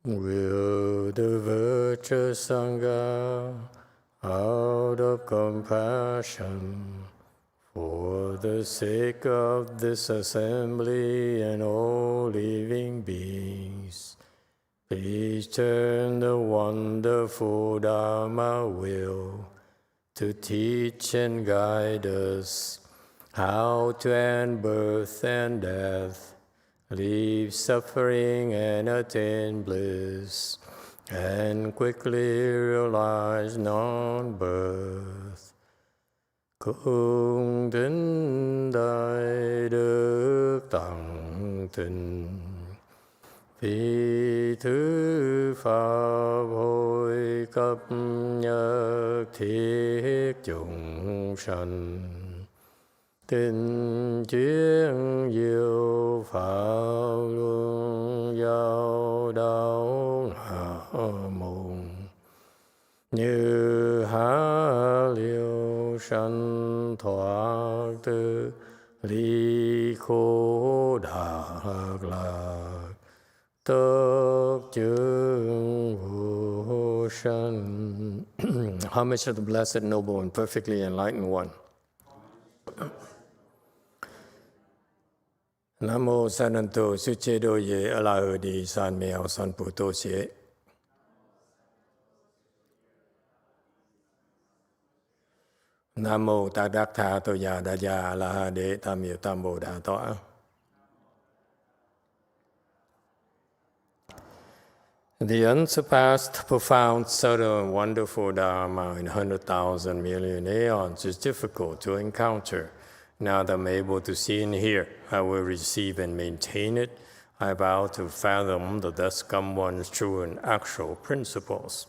Will the virtuous Sangha, out of compassion, for the sake of this assembly and all living beings, please turn the wonderful Dharma wheel to teach and guide us how to end birth and death, leave suffering and attain bliss, and quickly realize non-birth. Cung kính Đại Đức Tăng Tình, vì thứ Pháp hội cấp nhất thiết chúng sanh, tình chuyên diệu Pháp luân giao đạo Nam Mô. Như há liêu sanh thoát tư, ly khổ đạc lạc, tất chứng vô sanh. Homage to the Blessed, Noble, and Perfectly Enlightened One. Nam mô Sananto Suchedo Ye Alahudi San Miao San Puto Xie. Nam mô Tát Đắc Tha Tô Già Đa Già La Ha Đế Tam Miệu Tam Bồ Đà Tọa. The unsurpassed, profound, subtle, and wonderful Dharma in 100,000 million aeons is difficult to encounter. Now that I'm able to see and hear, I will receive and maintain it. I vow to fathom the thus come one's true and actual principles.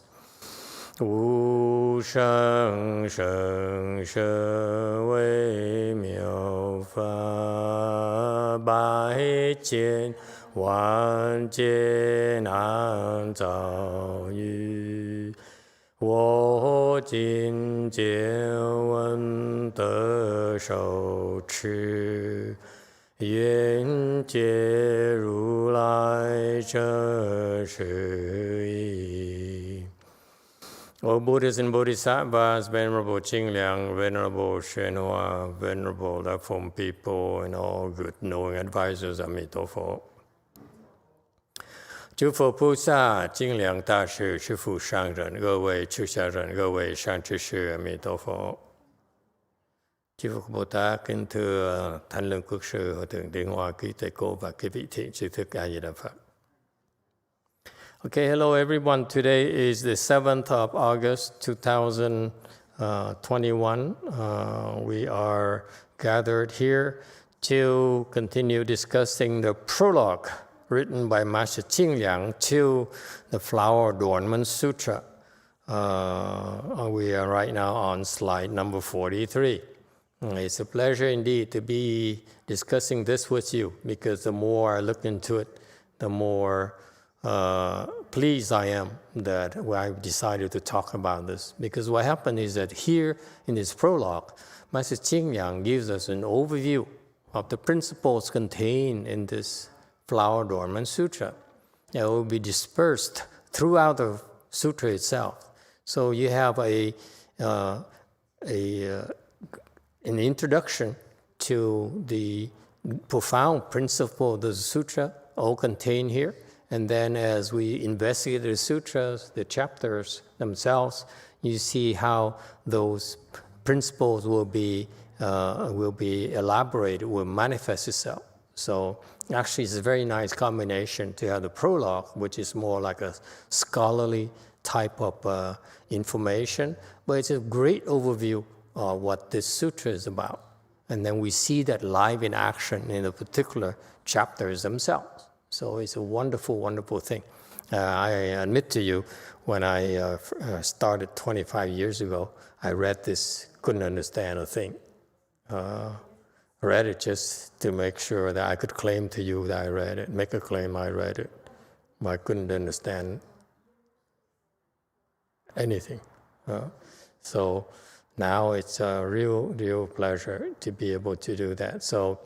Wu sheng sheng she wei miao fa bai jian wan jian an zao yu. 我今见闻得受持，愿解如来真实义。O Buddhas and Bodhisattvas, Venerable Qingliang, Venerable YongHua, Venerable Left-Home People, and all good knowing advisors, Emitofuo. 诸佛菩萨、精良大士、师父上人、各位出家人、各位善知识，阿弥陀佛。Chư Phật Bồ Tát kính thưa Thánh Lương Quốc sư, Hòa thượng Điển Hoa, quý thầy cô và quý vị thiện sư thức A Di Đà Phật. Okay, hello everyone. Today is the 7th of August, 2021. We are gathered here to continue discussing the prologue written by Master Qingliang to the Flower Adornment Sutra. We are right now on slide number 43. It's a pleasure indeed to be discussing this with you, because the more I look into it, the more pleased I am that I've decided to talk about this. Because what happened is that here in this prologue, Master Qingliang gives us an overview of the principles contained in this Flower Adornment Sutra. It will be dispersed throughout the sutra itself. So you have an introduction to the profound principle of the sutra, all contained here. And then as we investigate the sutras, the chapters themselves, you see how those principles will be elaborated, will manifest itself. So actually, it's a very nice combination to have the prologue, which is more like a scholarly type of information, but it's a great overview of what this sutra is about. And then we see that live in action in the particular chapters themselves. So it's a wonderful, wonderful thing. I admit to you, when I started 25 years ago, I read this, couldn't understand a thing. Read it just to make sure that I could claim to you that I read it, make a claim I read it, but I couldn't understand anything. So now it's a real pleasure to be able to do that. So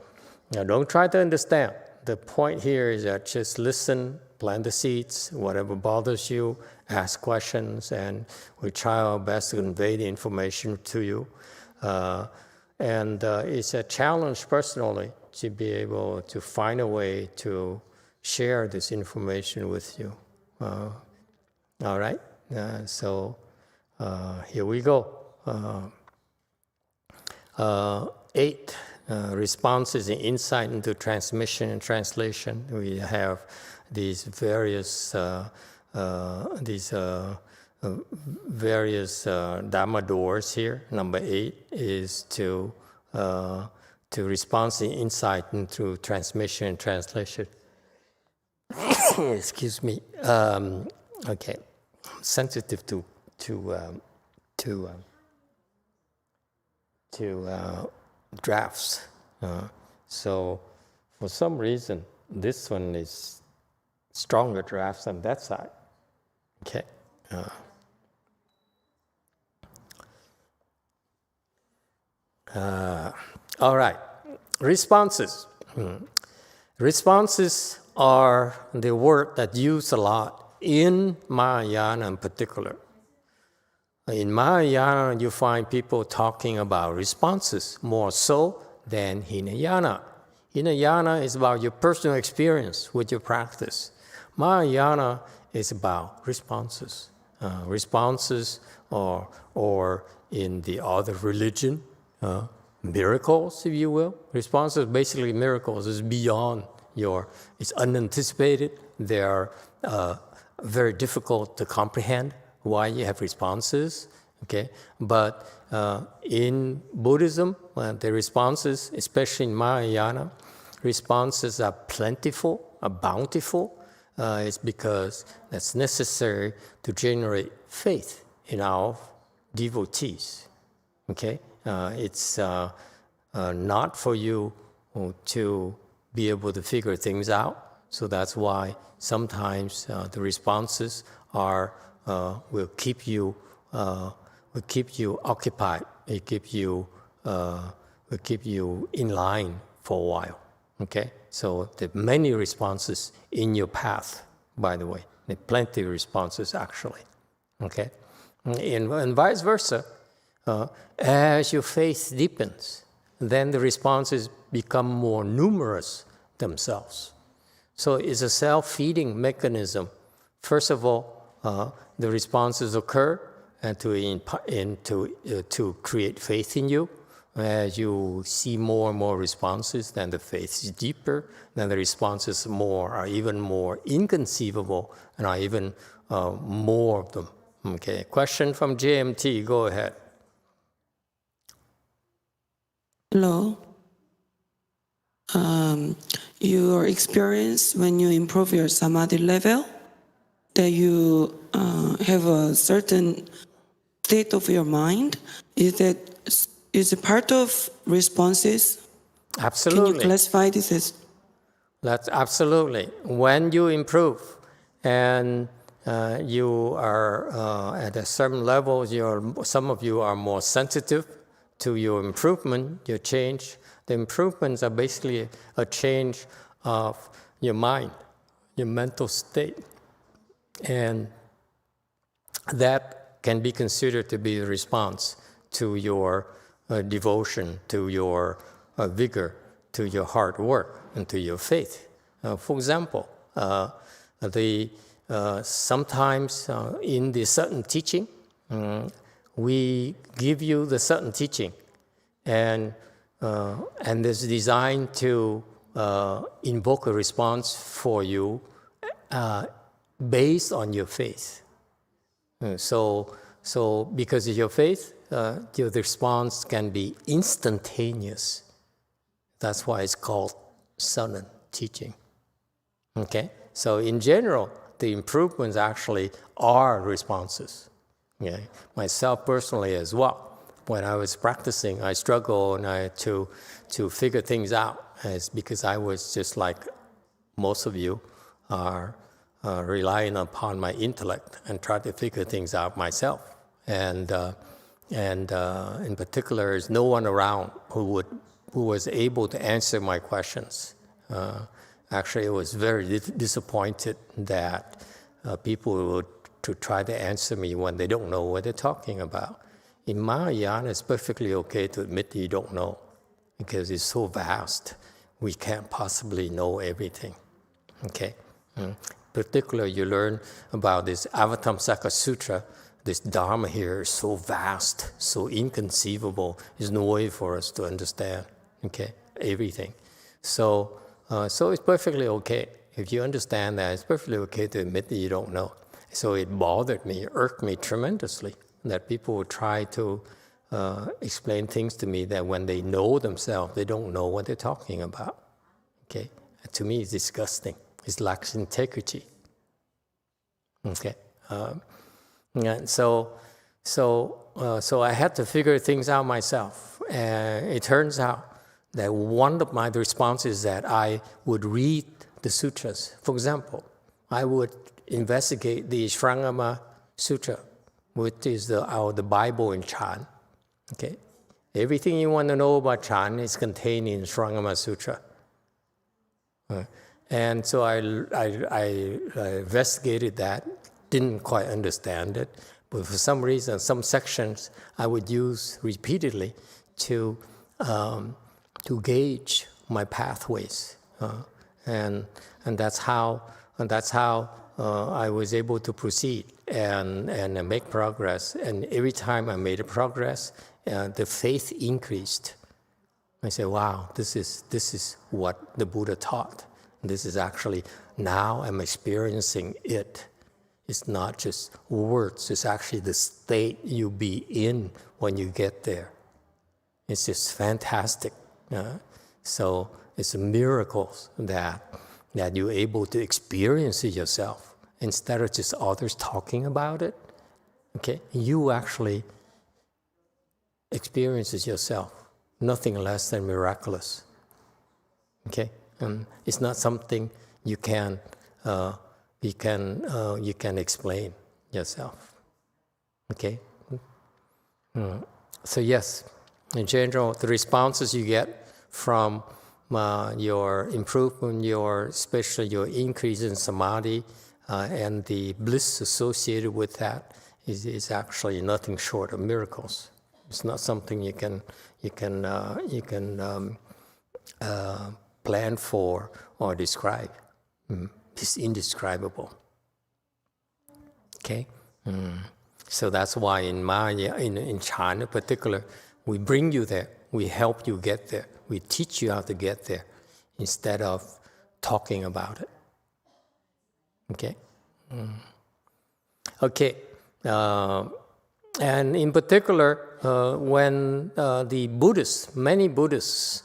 don't try to understand. The point here is that just listen plant the seeds, whatever bothers you, ask questions, and we try our best to convey the information to you. And it's a challenge personally to be able to find a way to share this information with you. All right, so here we go. 8 responses and insight into transmission and translation. We have these various Dharma doors here. Number 8 is to response and insight into transmission and translation. Excuse me. Okay, I'm sensitive to drafts. So for some reason, this one is stronger drafts on that side. Okay. All right. Responses. Responses are the word that's used a lot in Mahayana in particular. In Mahayana, you find people talking about responses more so than Hinayana. Hinayana is about your personal experience with your practice. Mahayana is about responses. Responses or in the other religion, miracles, if you will. Responses, basically miracles, is beyond it's unanticipated. They are very difficult to comprehend why you have responses, okay? But in Buddhism, the responses, especially in Mahayana, responses are plentiful, are bountiful. It's because that's necessary to generate faith in our devotees, okay? It's not for you to be able to figure things out. So that's why sometimes the responses will keep you occupied. Will keep you in line for a while. Okay. So there are many responses in your path. By the way, there are plenty of responses actually. Okay. And vice versa. As your faith deepens, then the responses become more numerous themselves. So it's a self-feeding mechanism. First of all, the responses occur and to create faith in you. As you see more and more responses, then the faith is deeper. Then the responses are even more inconceivable, and are even more of them. Okay. Question from JMT. Go ahead. Hello. Your experience when you improve your samadhi level, that you have a certain state of your mind, is it part of responses? Absolutely. Can you classify this as? That's absolutely. When you improve and you are at a certain level, some of you are more sensitive to your improvement, your change. The improvements are basically a change of your mind, your mental state. And that can be considered to be a response to your devotion, to your vigor, to your hard work, and to your faith. For example, sometimes in the certain teaching, we give you the certain teaching, and it's designed to invoke a response for you based on your faith. So because of your faith, the response can be instantaneous. That's why it's called sudden teaching. Okay? So in general, the improvements actually are responses. Okay? Myself personally as well. When I was practicing, I struggled to figure things out. It's because I was just like most of you are relying upon my intellect and try to figure things out myself. And in particular, there's no one around who was able to answer my questions. Actually, I was very disappointed that people would to try to answer me when they don't know what they're talking about. In Mahayana, it's perfectly okay to admit you don't know, because it's so vast. We can't possibly know everything. Okay. Particularly, you learn about this Avatamsaka Sutra. This Dharma here is so vast, so inconceivable. There's no way for us to understand. Okay, everything. So it's perfectly okay. If you understand that, it's perfectly okay to admit that you don't know. So it bothered me, irked me tremendously that people would try to explain things to me that when they know themselves, they don't know what they're talking about. Okay, to me, it's disgusting. It lacks integrity. Okay, and so I had to figure things out myself. And it turns out that one of my responses is that I would read the sutras. For example, I would investigate the Shrangama Sutra, which is the Bible in Chan. Okay, everything you want to know about Chan is contained in Shrangama Sutra. And so I investigated that, didn't quite understand it, but for some reason, some sections I would use repeatedly to gauge my pathways, and that's how I was able to proceed and make progress. And every time I made a progress, the faith increased. I said, "Wow, this is what the Buddha taught. This is actually, now I'm experiencing it. It's not just words, it's actually the state you'll be in when you get there. It's just fantastic." So it's a miracle that you're able to experience it yourself instead of just others talking about it. Okay, you actually experience it yourself. Nothing less than miraculous. Okay. It's not something you can explain yourself. Okay. So yes, in general, the responses you get from your improvement, especially your increase in samadhi, and the bliss associated with that is actually nothing short of miracles. It's not something you can plan for or describe. It's indescribable. Okay? So that's why in Maya, in China in particular, we bring you there, we help you get there, we teach you how to get there instead of talking about it. Okay? Okay. And in particular, when the Buddhists, many Buddhists,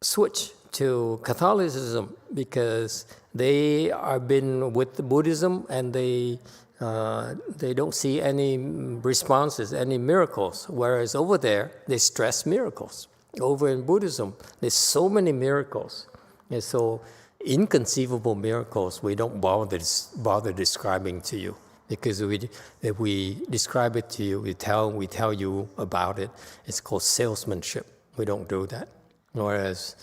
switch to Catholicism because they are been with the Buddhism and they don't see any responses, any miracles. Whereas over there, they stress miracles. Over in Buddhism, there's so many miracles. And so inconceivable miracles we don't bother describing to you. Because if we describe it to you, we tell you about it, it's called salesmanship. We don't do that. Whereas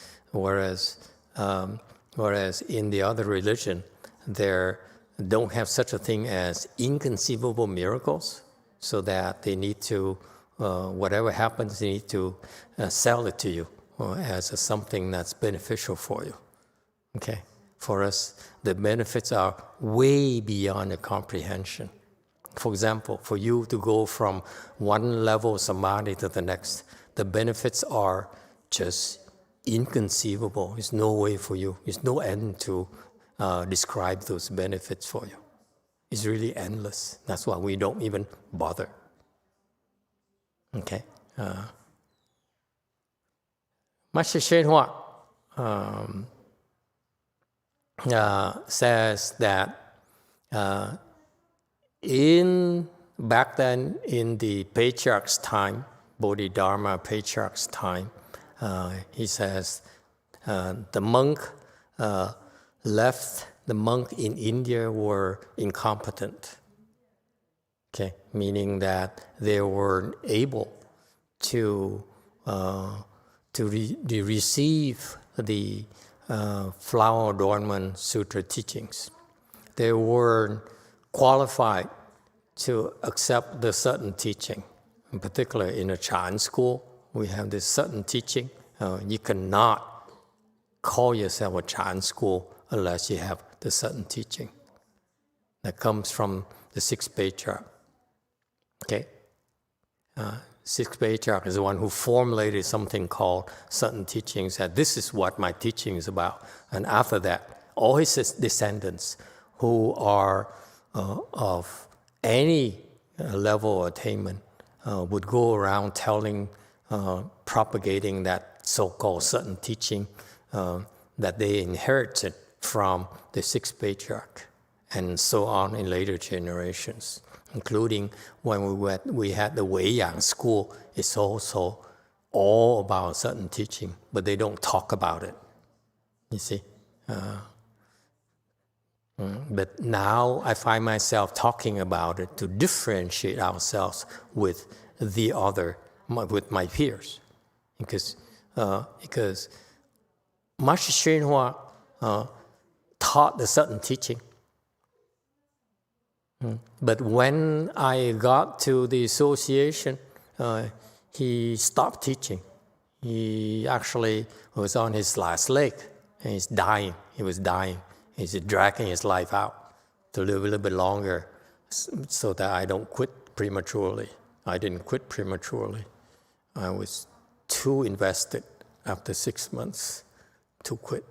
in the other religion, there don't have such a thing as inconceivable miracles, so that they need to, whatever happens, they need to sell it to you as something that's beneficial for you. Okay, for us, the benefits are way beyond the comprehension. For example, for you to go from one level of samadhi to the next, the benefits are just inconceivable. There's no way for you. There's no end to describe those benefits for you. It's really endless. That's why we don't even bother. Okay. Master YongHua says that back then in the patriarch's time, Bodhidharma patriarch's time, he says the monk in India were incompetent. Okay, meaning that they weren't able to receive the Flower Adornment Sutra teachings. They weren't qualified to accept the certain teaching. In particular, in a Chan school, we have this certain teaching. You cannot call yourself a Chan school unless you have the certain teaching. That comes from the sixth patriarch. Okay? Sixth patriarch is the one who formulated something called certain teachings, and this is what my teaching is about. And after that, all his descendants who are of any level of attainment would go around telling, propagating that so-called certain teaching that they inherited from the sixth patriarch, and so on in later generations. Including when we had the Weiyang school, it's also all about certain teaching, but they don't talk about it, you see. But now I find myself talking about it to differentiate ourselves with the other, with my peers. Because Master YongHua taught the certain teaching. But when I got to the association, he stopped teaching. He actually was on his last leg, and he's dying. He was dying. He's dragging his life out to live a little bit longer so that I don't quit prematurely. I didn't quit prematurely. I was too invested after 6 months to quit.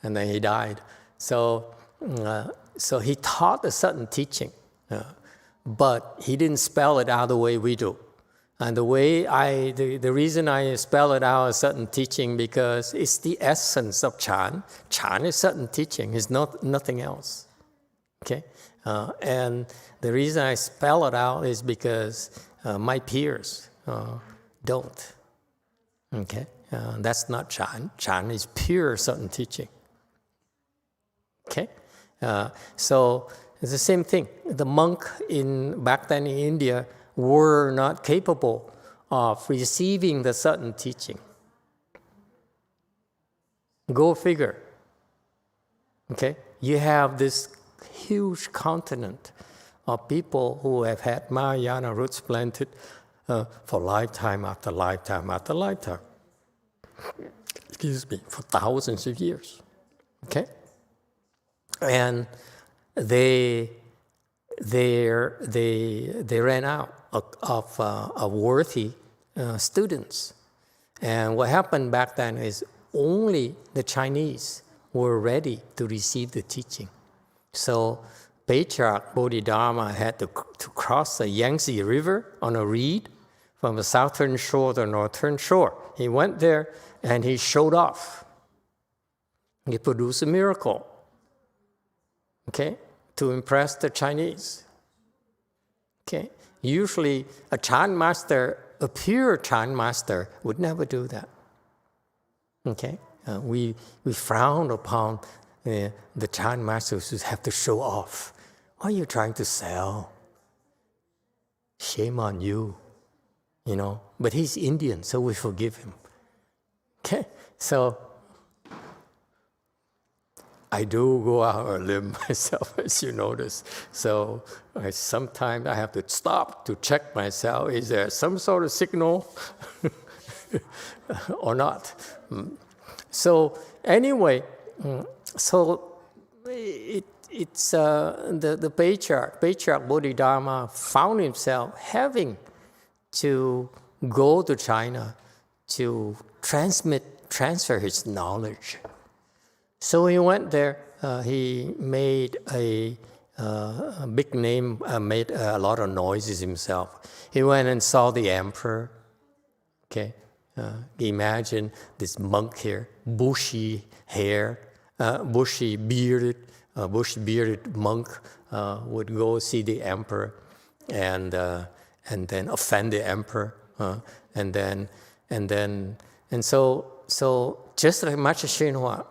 And then he died. So he taught a certain teaching, but he didn't spell it out the way we do. And the reason I spell it out as certain teaching, because it's the essence of Chan. Chan is certain teaching, it's nothing else. Okay? And the reason I spell it out is because my peers don't. Okay? That's not Chan. Chan is pure certain teaching. Okay? So it's the same thing. The monk back then in India were not capable of receiving the certain teaching. Go figure. Okay? You have this huge continent of people who have had Mahayana roots planted for lifetime after lifetime after lifetime. Excuse me, for thousands of years. Okay? And they ran out of worthy students. And what happened back then is only the Chinese were ready to receive the teaching. So Patriarch Bodhidharma had to cross the Yangtze River on a reed from the southern shore to the northern shore. He went there and he showed off. He produced a miracle. Okay, to impress the Chinese. Okay, usually a Chan master, a pure Chan master, would never do that. Okay, we frown upon the Chan masters who have to show off. What are you trying to sell? Shame on you, you know. But he's Indian, so we forgive him. Okay, so I do go out on a limb myself, as you notice. So sometimes I have to stop to check myself. Is there some sort of signal or not? So anyway, it's the Patriarch Bodhidharma found himself having to go to China to transfer his knowledge. So he went there. He made a big name, made a lot of noises himself. He went and saw the emperor. Okay, imagine this monk here, bushy hair, bushy bearded monk would go see the emperor, and then offend the emperor, and so just like Master YongHua.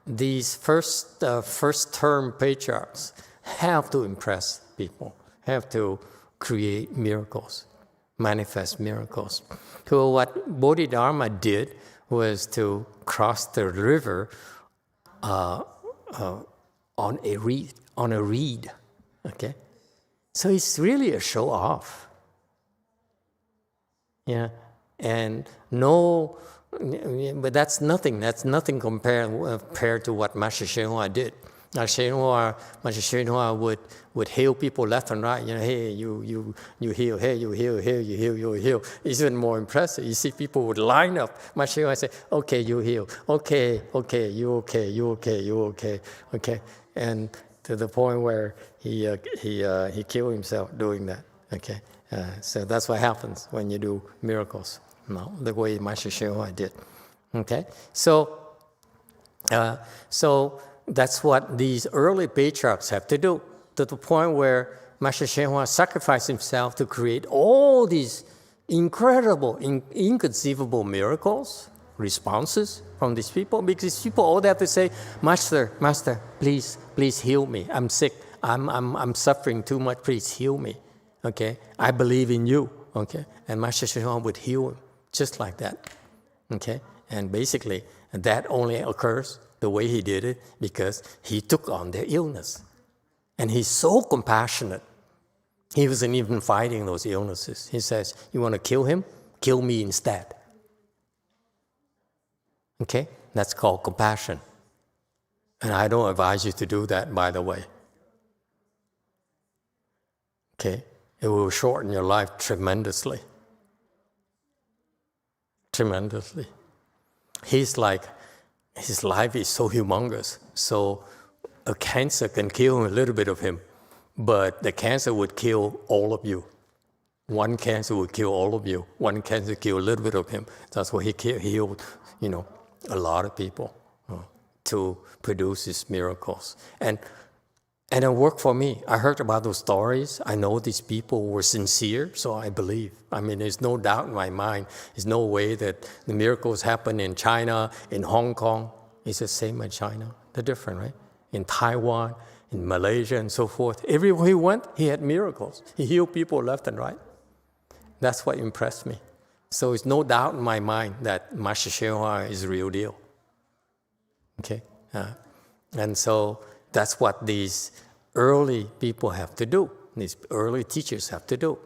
These first-term patriarchs have to impress people, have to create miracles, manifest miracles. So what Bodhidharma did was to cross the river on a reed. Okay, so it's really a show off. Yeah, and no, but that's nothing. That's nothing compared to what Master Shenhua did. Master Shenhua would heal people left and right. Hey, you heal. Hey, you heal. It's even more impressive. You see, people would line up. Master Shenhua say, "Okay, you heal. Okay, you okay. Okay," and to the point where he killed himself doing that. Okay, so that's what happens when you do miracles. No, the way Master Shenhua did. Okay, so that's what these early patriarchs have to do, to the point where Master Shenhua sacrificed himself to create all these incredible, inconceivable miracles, responses from these people, because these people all they have to say, Master, please heal me. I'm sick. I'm suffering too much. Please heal me. Okay, I believe in you. Okay, and Master Shenhua would heal him just like that. Okay, and basically that only occurs the way he did it because he took on their illness. And he's so compassionate. He wasn't even fighting those illnesses. He says, you want to kill him? Kill me instead. Okay? That's called compassion. And I don't advise you to do that, by the way. Okay? It will shorten your life tremendously. Tremendously. His life is so humongous, so a cancer can kill a little bit of him, but the cancer would kill all of you. One cancer would kill all of you. One cancer kill a little bit of him. That's why he healed, a lot of people to produce his miracles. And it worked for me. I heard about those stories. I know these people were sincere, so I believe. I mean, there's no doubt in my mind. There's no way that the miracles happen in China, in Hong Kong. It's the same in China. They're different, right? In Taiwan, in Malaysia, and so forth. Everywhere he went, he had miracles. He healed people left and right. That's what impressed me. So there's no doubt in my mind that Master Shenhua is the real deal. Okay? And so that's what these early people have to do. These early teachers have to do.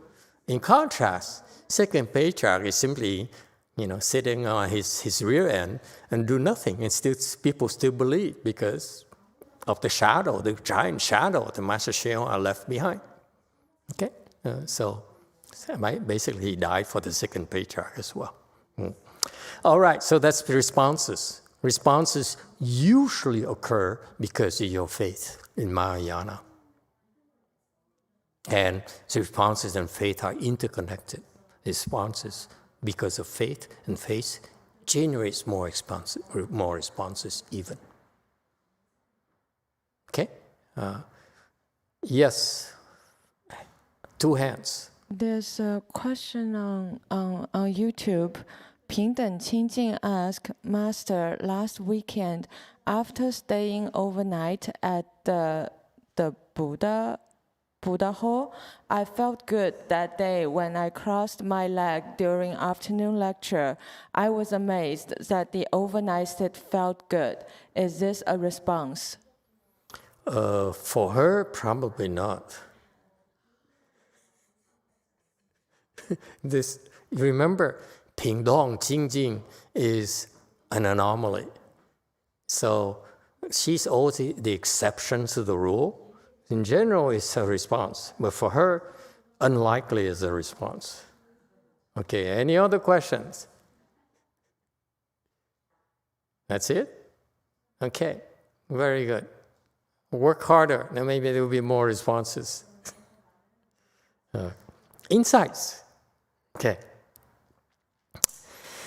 In contrast, second patriarch is simply, sitting on his rear end and do nothing, and people still believe because of the shadow, the giant shadow the Master Shenhua left behind. Okay, so basically he died for the second patriarch as well. All right, so that's the responses. Responses usually occur because of your faith in Mahayana. And the responses and faith are interconnected. Responses because of faith, and faith generates more responses even. Okay? Yes. Two hands. There's a question on YouTube. 平等清净 asked, Master, last weekend, after staying overnight at the Buddha Hall, I felt good that day when I crossed my leg during afternoon lecture. I was amazed that the overnight sit felt good. Is this a response? For her, probably not. Remember, 平等清净 is an anomaly. So she's always the exception to the rule. In general, it's a response. But for her, unlikely is a response. Okay, any other questions? That's it? Okay, very good. Work harder, then maybe there will be more responses. Insights. Okay.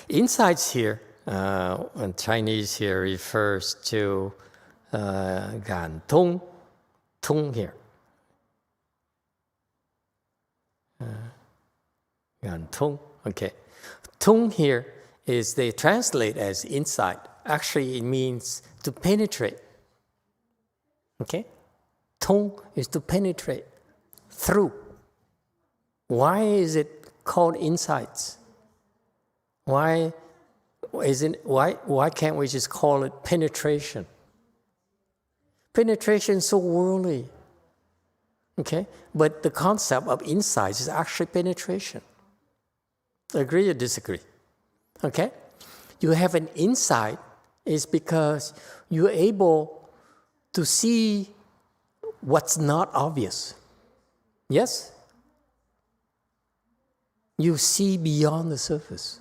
Insights here, in Chinese here, refers to 感通, 通 here. 感通, okay. 通 here is they translate as insight. Actually, it means to penetrate. Okay? 通 is to penetrate through. Why is it called insights? Why why can't we just call it penetration? Penetration is so worldly. Okay? But the concept of insight is actually penetration. Agree or disagree? Okay? You have an insight is because you're able to see what's not obvious. Yes? You see beyond the surface.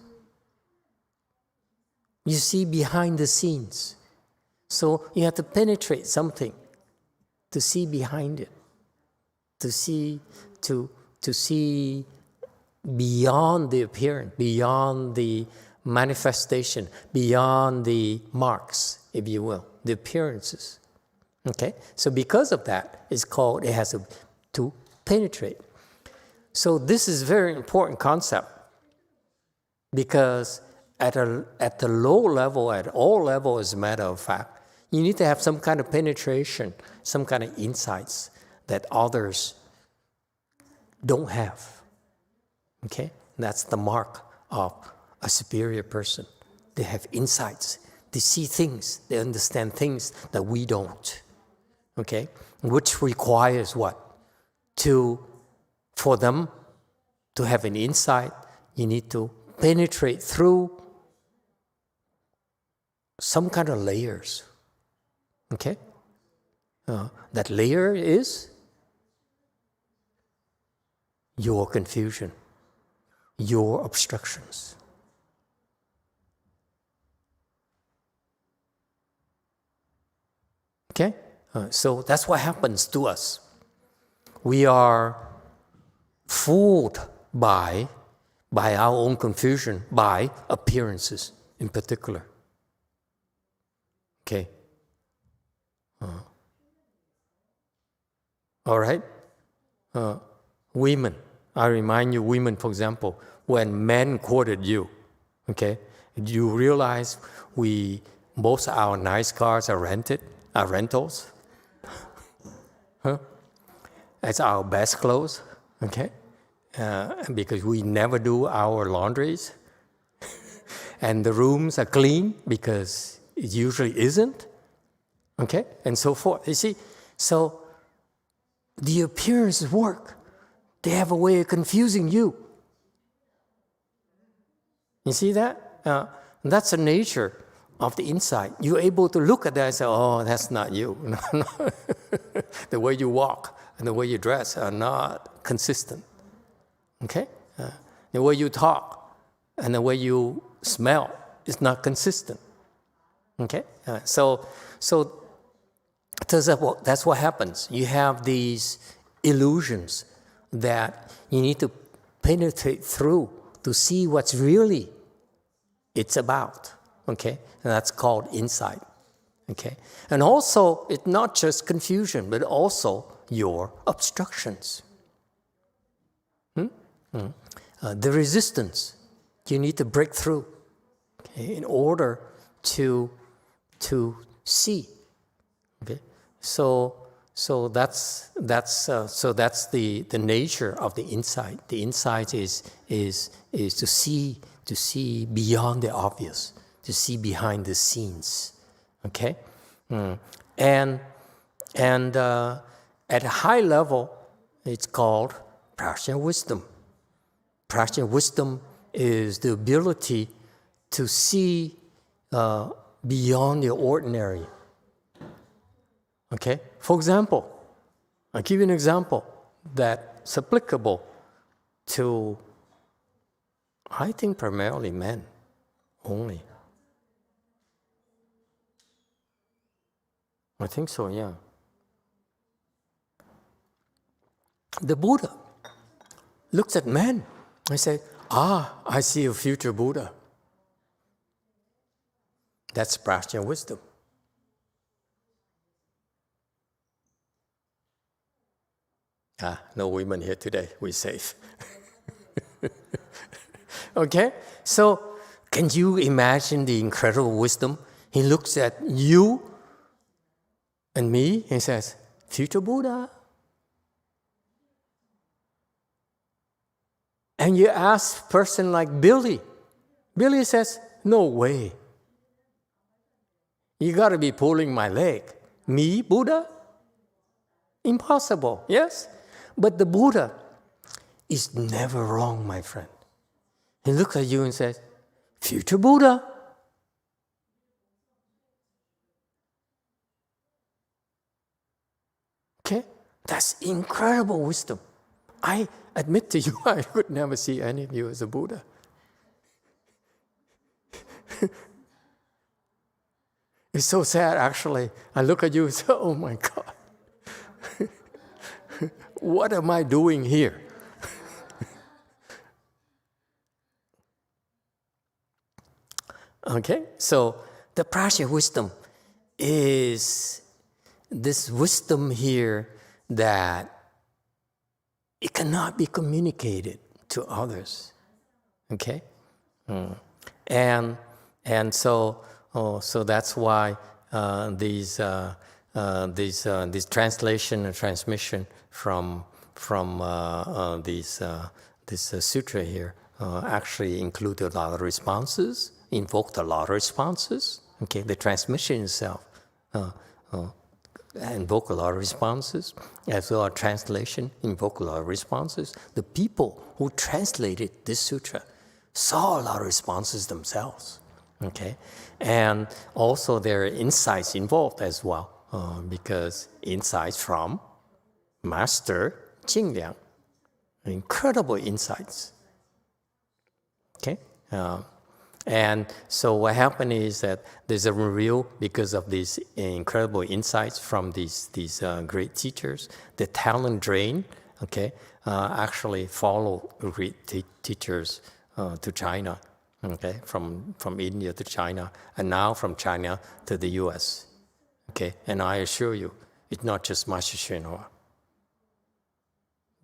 You see behind the scenes. So you have to penetrate something to see behind it, to see beyond the appearance, beyond the manifestation, beyond the marks, if you will, the appearances. Okay? So because of that, it has to penetrate. So this is a very important concept because at the low level, at all levels, as a matter of fact, you need to have some kind of penetration, some kind of insights that others don't have. Okay? That's the mark of a superior person. They have insights. They see things. They understand things that we don't. Okay? Which requires what? For them to have an insight, you need to penetrate through some kind of layers. Okay? That layer is your confusion, your obstructions. Okay? So that's what happens to us. We are fooled by our own confusion, by appearances in particular. Okay? All right? Women. I remind you, women, for example, when men courted you, okay, you realize most of our nice cars are rentals. Huh? That's our best clothes, okay? Because we never do our laundries. And the rooms are clean because it usually isn't, okay? And so forth. You see, so the appearances work. They have a way of confusing you. You see that? That's the nature of the insight. You're able to look at that and say, oh, that's not you. The way you walk and the way you dress are not consistent. Okay? The way you talk and the way you smell is not consistent. Okay? So that's what happens. You have these illusions that you need to penetrate through to see what's really it's about. Okay? And that's called insight. Okay? And also, it's not just confusion, but also your obstructions. The resistance you need to break through, okay, in order to see. Okay? So that's the nature of the insight. The insight is to see beyond the obvious, to see behind the scenes. Okay, and at a high level, it's called prajna wisdom. Prajna wisdom is the ability to see beyond the ordinary. Okay? For example, I'll give you an example that's applicable to, I think, primarily men only. I think so, yeah. The Buddha looks at men and says, I see a future Buddha. That's prajna wisdom. No women here today. We're safe. Okay? So, can you imagine the incredible wisdom? He looks at you and me and says, future Buddha. And you ask a person like Billy. Billy says, No way. You got to be pulling my leg. Me, Buddha? Impossible, yes? But the Buddha is never wrong, my friend. He looks at you and says, future Buddha. Okay? That's incredible wisdom. I admit to you, I could never see any of you as a Buddha. It's so sad, actually. I look at you and say, oh my God. What am I doing here? Okay, so the Prajna wisdom is this wisdom here that it cannot be communicated to others. Okay, and so that's why these translation and transmission from this sutra here actually include a lot of responses. Invoked a lot of responses. Okay, the transmission itself invoke a lot of responses, as well as translation invoke a lot of responses. The people who translated this sutra saw a lot of responses themselves. Okay, and also there are insights involved as well, because insights from Master Jingliang, incredible insights. Okay. And so what happened is that there's a real, because of these incredible insights from these great teachers, the talent drain, okay, actually follow great teachers to China, okay, from India to China, and now from China to the U.S., okay. And I assure you, it's not just Master Shenhua.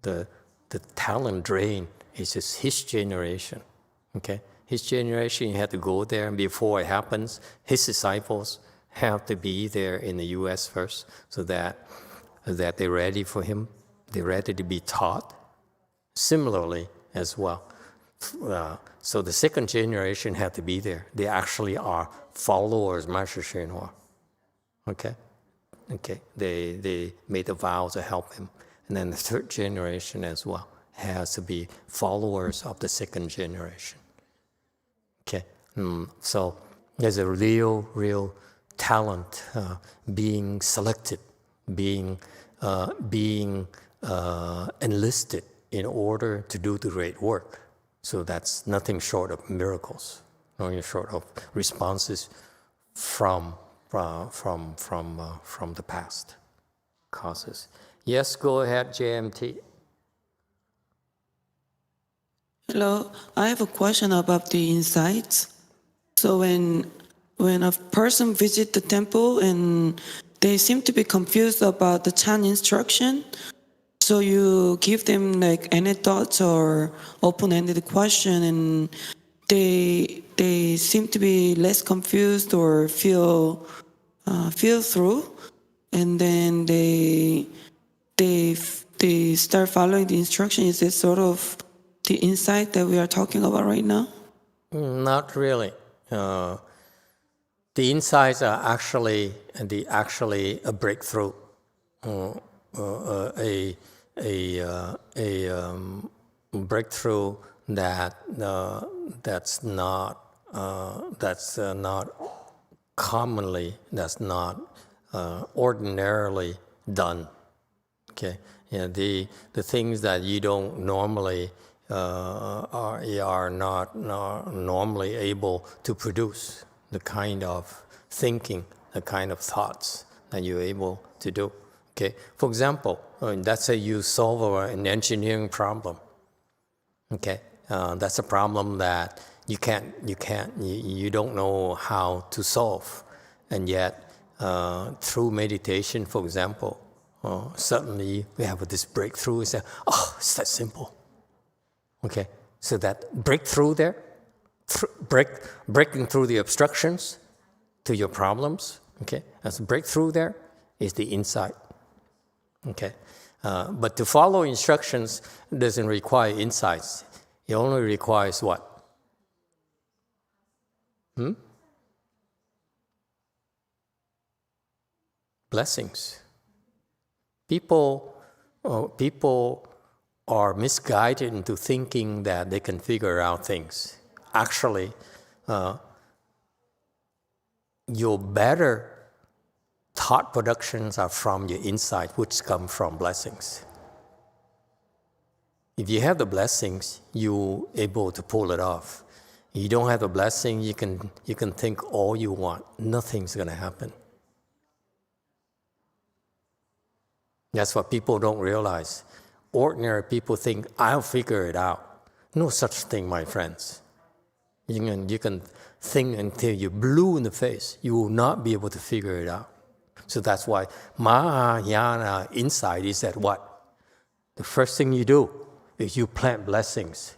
The talent drain is just his generation, okay. His generation had to go there, and before it happens, his disciples have to be there in the U.S. first, so that they're ready for him, they're ready to be taught. Similarly, as well, so the second generation had to be there. They actually are followers of Master Shenhua. Okay, they made a vow to help him, and then the third generation as well has to be followers of the second generation. Okay, so there's a real talent being selected, being enlisted in order to do the great work. So that's nothing short of miracles, nothing short of responses from the past causes. Yes, go ahead, JMT. Hello, I have a question about the insights. So when a person visits the temple and they seem to be confused about the Chan instruction, so you give them like anecdotes or open-ended question, and they seem to be less confused or feel through, and then they start following the instruction. Is it sort of the insight that we are talking about right now? Not really. The insights are actually a breakthrough, a breakthrough that's not commonly, that's not ordinarily done. Okay, the things that you don't normally are not normally able to produce, the kind of thinking, the kind of thoughts that you're able to do. Okay, for example, let's say you solve an engineering problem. Okay, that's a problem that you don't know how to solve, and yet through meditation, for example, suddenly we have this breakthrough and say, oh, it's that simple. Okay, so that breakthrough there, breaking through the obstructions to your problems, okay, as a breakthrough there is the insight. Okay, but to follow instructions doesn't require insights. It only requires what? Blessings. People are misguided into thinking that they can figure out things. Actually, your better thought productions are from your insight, which come from blessings. If you have the blessings, you're able to pull it off. If you don't have a blessing, you can think all you want. Nothing's going to happen. That's what people don't realize. Ordinary people think, I'll figure it out. No such thing, my friends. You can think until you're blue in the face. You will not be able to figure it out. So that's why Mahayana insight is that what? The first thing you do is you plant blessings.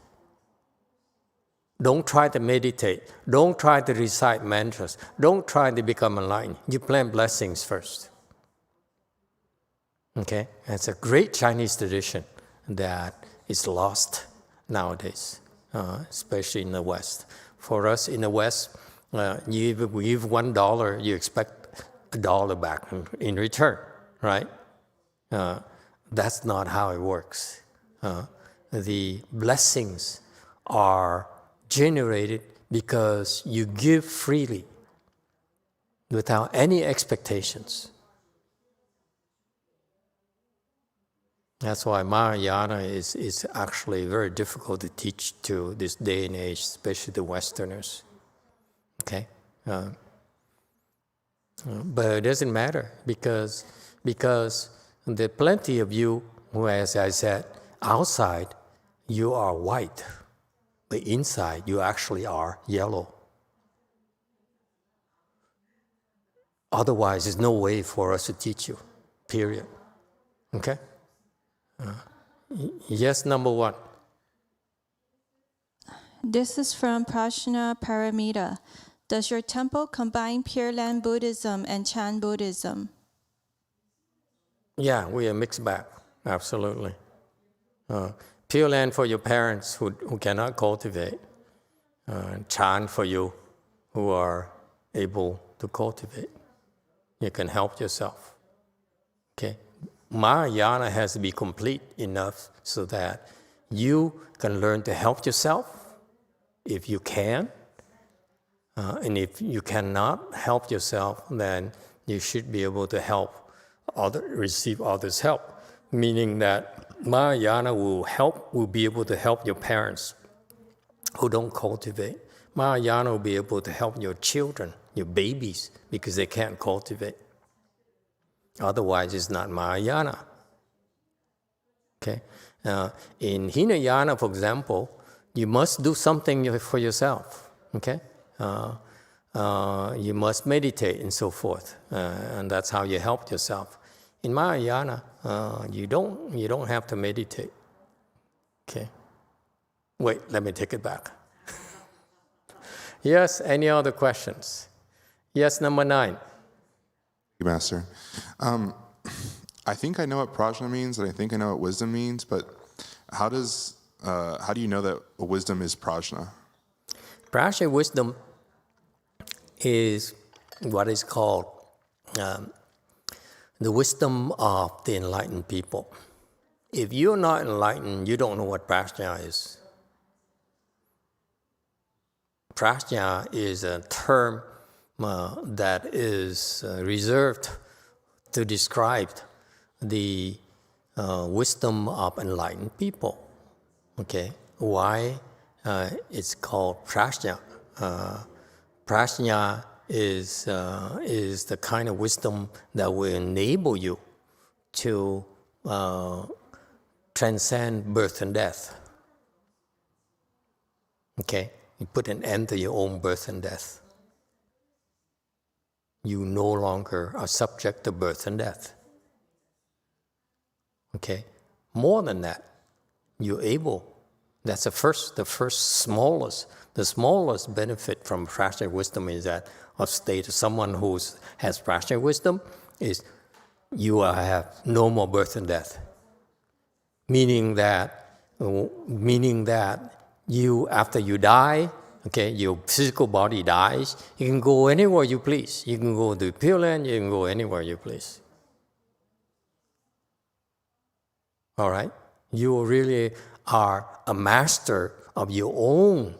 Don't try to meditate. Don't try to recite mantras. Don't try to become enlightened. You plant blessings first. Okay? It's a great Chinese tradition that is lost nowadays, especially in the West. For us in the West, you give $1, you expect $1 back in return, right? That's not how it works. The blessings are generated because you give freely without any expectations. That's why Mahayana is actually very difficult to teach to this day and age, especially the Westerners. Okay? But it doesn't matter because there are plenty of you who, as I said, outside you are white, but inside you actually are yellow. Otherwise, there's no way for us to teach you, period. Okay? Yes, number one. This is from Prashna Paramita. Does your temple combine Pure Land Buddhism and Chan Buddhism? Yeah, we are mixed bag, absolutely. Pure Land for your parents who cannot cultivate. Chan for you who are able to cultivate. You can help yourself. Okay? Mahayana has to be complete enough so that you can learn to help yourself if you can. And if you cannot help yourself, then you should be able to receive others' help. Meaning that Mahayana will be able to help your parents who don't cultivate. Mahayana will be able to help your children, your babies, because they can't cultivate. Otherwise, it's not Mahayana. Okay? In Hinayana, for example, you must do something for yourself. Okay? You must meditate and so forth, and that's how you help yourself. In Mahayana, you don't have to meditate. Okay? Wait, let me take it back. Yes, any other questions? Yes, number 9. Master. I think I know what prajna means, and I think I know what wisdom means, but how do you know that wisdom is prajna? Prajna wisdom is what is called the wisdom of the enlightened people. If you're not enlightened, you don't know what prajna is. Prajna is a term that is reserved to describe the wisdom of enlightened people. Okay, why it's called prajna? Prajna is the kind of wisdom that will enable you to transcend birth and death. Okay, you put an end to your own birth and death. You no longer are subject to birth and death. Okay? More than that, you're able. That's the smallest benefit from prajna wisdom is that of state of someone who has prajna wisdom is you have no more birth and death. Meaning that you, after you die, Okay, your physical body dies, you can go anywhere you please. You can go to Pure Land, you can go anywhere you please. All right? You really are a master of your own,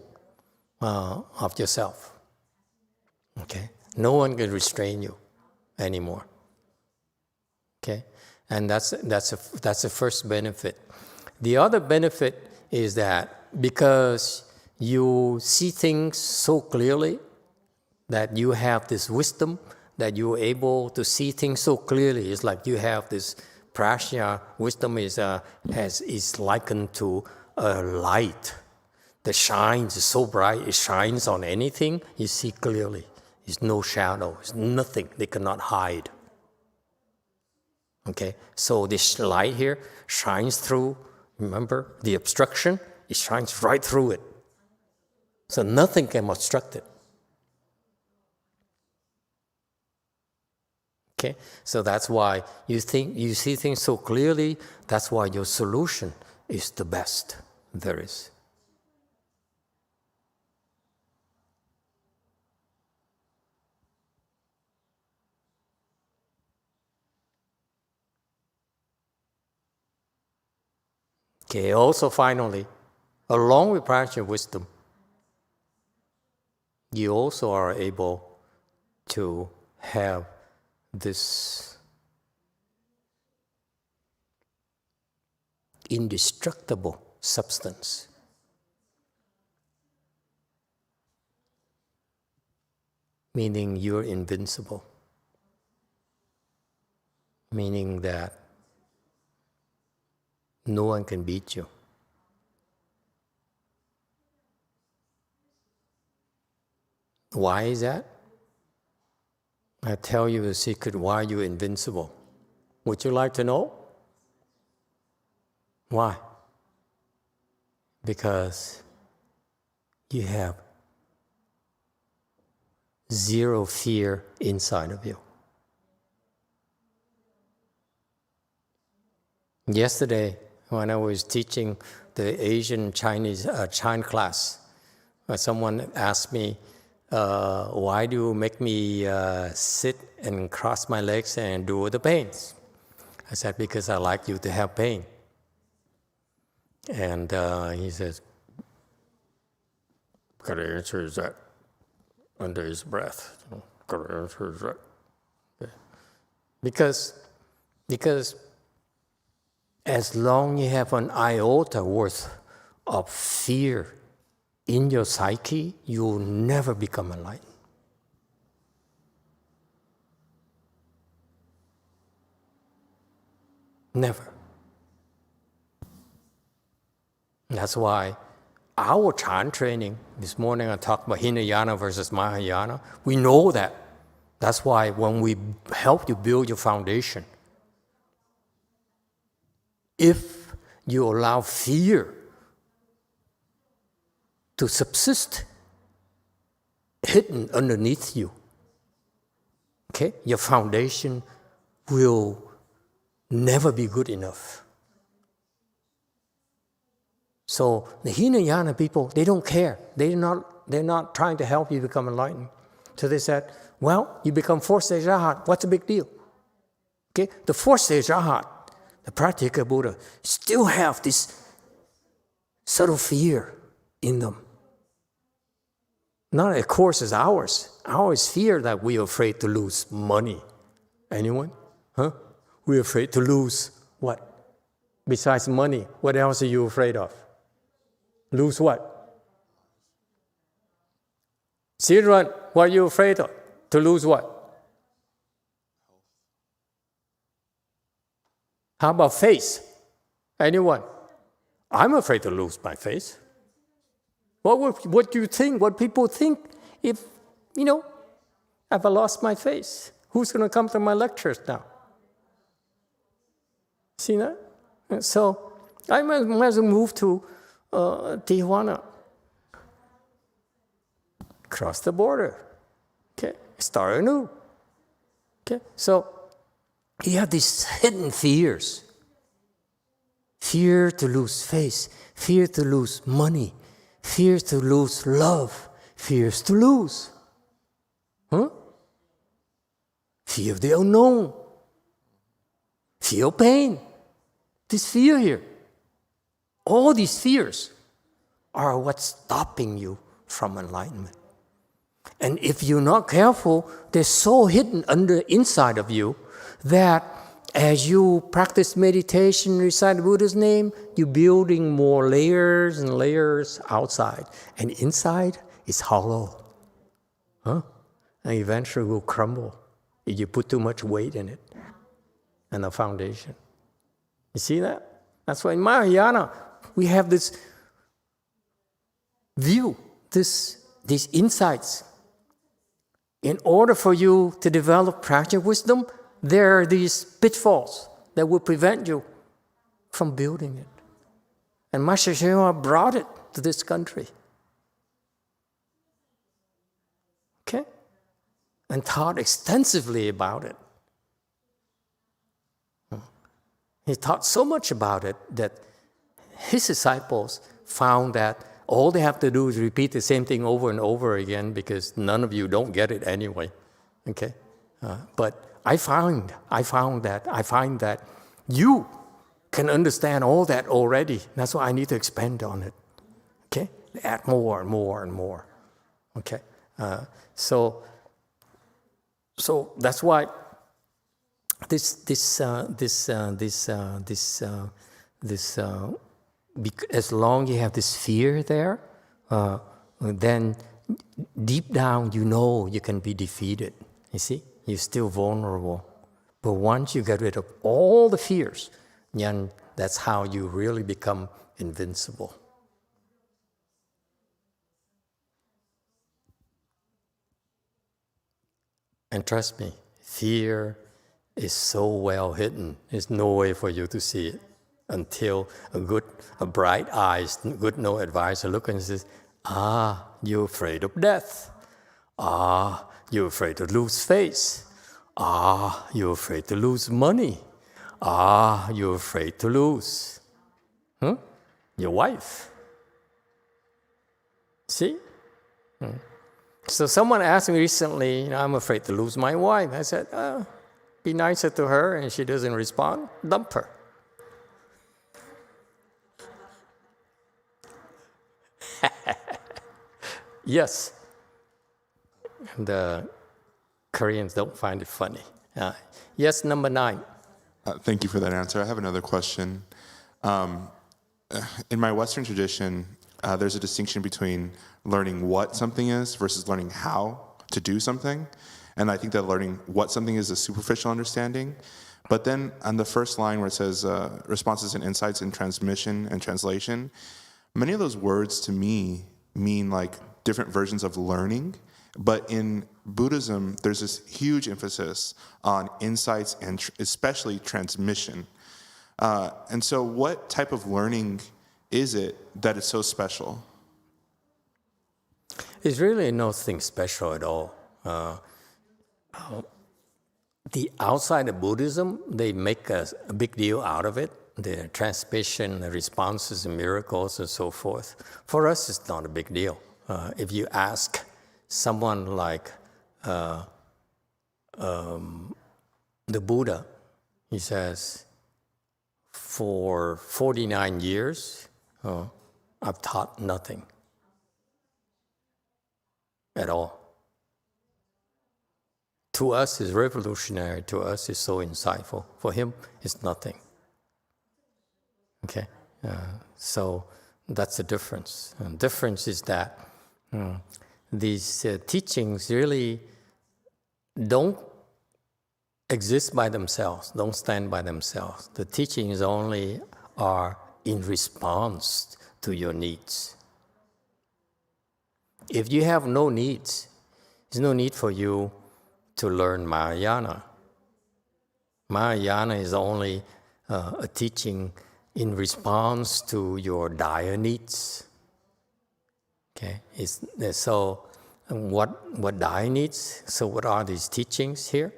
of yourself. Okay? No one can restrain you anymore. Okay? And that's the first benefit. The other benefit is that because you see things so clearly, that you have this wisdom, that you're able to see things so clearly. It's like you have this prajna. Wisdom is likened to a light that shines so bright, it shines on anything, you see clearly. There's no shadow, there's nothing they cannot hide. Okay, so this light here shines through, remember, the obstruction, it shines right through it. So nothing can obstruct it. Okay, so that's why you see things so clearly, that's why your solution is the best there is. Okay, also finally, along with practicing wisdom, you also are able to have this indestructible substance. Meaning you're invincible. Meaning that no one can beat you. Why is that? I tell you the secret why you're invincible. Would you like to know? Why? Because you have zero fear inside of you. Yesterday, when I was teaching the Asian Chinese Chan class, someone asked me, why do you make me sit and cross my legs and do the pains? I said, because I like you to have pain. And he says, correct answer is that, under his breath. Correct answer is that. Okay. Because as long as you have an iota worth of fear in your psyche, you will never become enlightened. Never. That's why our Chan training, this morning I talked about Hinayana versus Mahayana, we know that. That's why when we help you build your foundation, if you allow fear to subsist hidden underneath you, okay, your foundation will never be good enough. So the Hinayana people, they don't care. They're not trying to help you become enlightened. So they said, well, you become fourth stage Arhat. What's the big deal? Okay, the fourth stage Arhat, the Pratyeka Buddha, still have this subtle fear in them. Not, of course, as ours. Ours fear that we are afraid to lose money. Anyone? Huh? We're afraid to lose what? Besides money, what else are you afraid of? Lose what? Children, what are you afraid of? To lose what? How about face? Anyone? I'm afraid to lose my face. What do you think? What people think if, if I lost my face? Who's going to come to my lectures now? See that? So I might as well move to Tijuana. Cross the border. Okay, start anew. Okay, so you have these hidden fears. Fear to lose face, fear to lose money, fear to lose love, Fears to lose. Fear of the unknown. Fear of pain. This fear here. All these fears are what's stopping you from enlightenment. And if you're not careful, they're so hidden inside of you that as you practice meditation, recite the Buddha's name, you're building more layers and layers outside. And inside is hollow. And eventually will crumble if you put too much weight in it and the foundation. You see that? That's why in Mahayana, we have this view, these insights. In order for you to develop practical wisdom, there are these pitfalls that will prevent you from building it. And Master YongHua brought it to this country. Okay? And taught extensively about it. He taught so much about it that his disciples found that all they have to do is repeat the same thing over and over again because none of you don't get it anyway. Okay? But I find that you can understand all that already. That's why I need to expand on it. Okay? Add more and more and more. Okay? So that's why as long as you have this fear there, then deep down you know you can be defeated. You see? You're still vulnerable. But once you get rid of all the fears, then that's how you really become invincible. And trust me, fear is so well hidden. There's no way for you to see it until a bright eyes, good no advisor look and says, you're afraid of death. You're afraid to lose face. You're afraid to lose money. You're afraid to lose your wife. See? So someone asked me recently, I'm afraid to lose my wife. I said, be nicer to her, and she doesn't respond, dump her. Yes. The Koreans don't find it funny. Yes, number 9. Thank you for that answer. I have another question. In my Western tradition, there's a distinction between learning what something is versus learning how to do something. And I think that learning what something is a superficial understanding. But then on the first line where it says responses and insights in transmission and translation, many of those words to me mean like different versions of learning. But in Buddhism, there's this huge emphasis on insights and especially transmission. And so what type of learning is it that is so special? It's really nothing special at all. The outside of Buddhism, they make a big deal out of it. The transmission, the responses, and miracles, and so forth. For us, it's not a big deal. If you ask someone like the Buddha, he says, for 49 years, I've taught nothing at all. To us, it's revolutionary. To us, it's so insightful. For him, it's nothing. Okay? So that's the difference. And the difference is that these teachings really don't exist by themselves, don't stand by themselves. The teachings only are in response to your needs. If you have no needs, there's no need for you to learn Mahayana. Mahayana is only a teaching in response to your dire needs. Okay, so what dire needs? So what are these teachings here?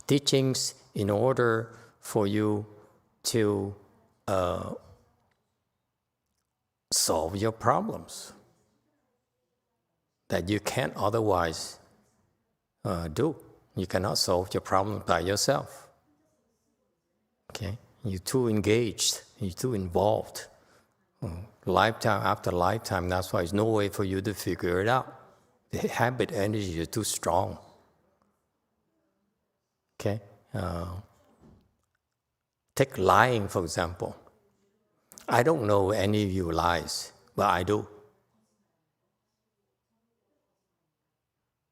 Teachings in order for you to solve your problems. that you can't otherwise do. You cannot solve your problem by yourself. Okay? You're too engaged. You're too involved. Lifetime after lifetime, that's why there's no way for you to figure it out. The habit energy is too strong. Okay? Take lying, for example. I don't know any of you lies, but I do.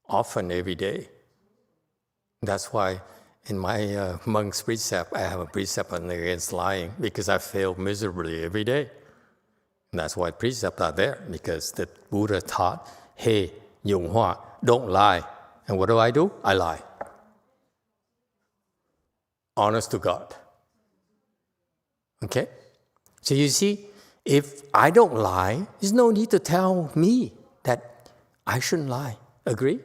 Often, every day. That's why in my monk's precept, I have a precept against lying, because I fail miserably every day. And that's why precepts are there, because the Buddha taught, hey, YongHua, don't lie. And what do? I lie. Honest to God. Okay? So you see, if I don't lie, there's no need to tell me that I shouldn't lie. Agree?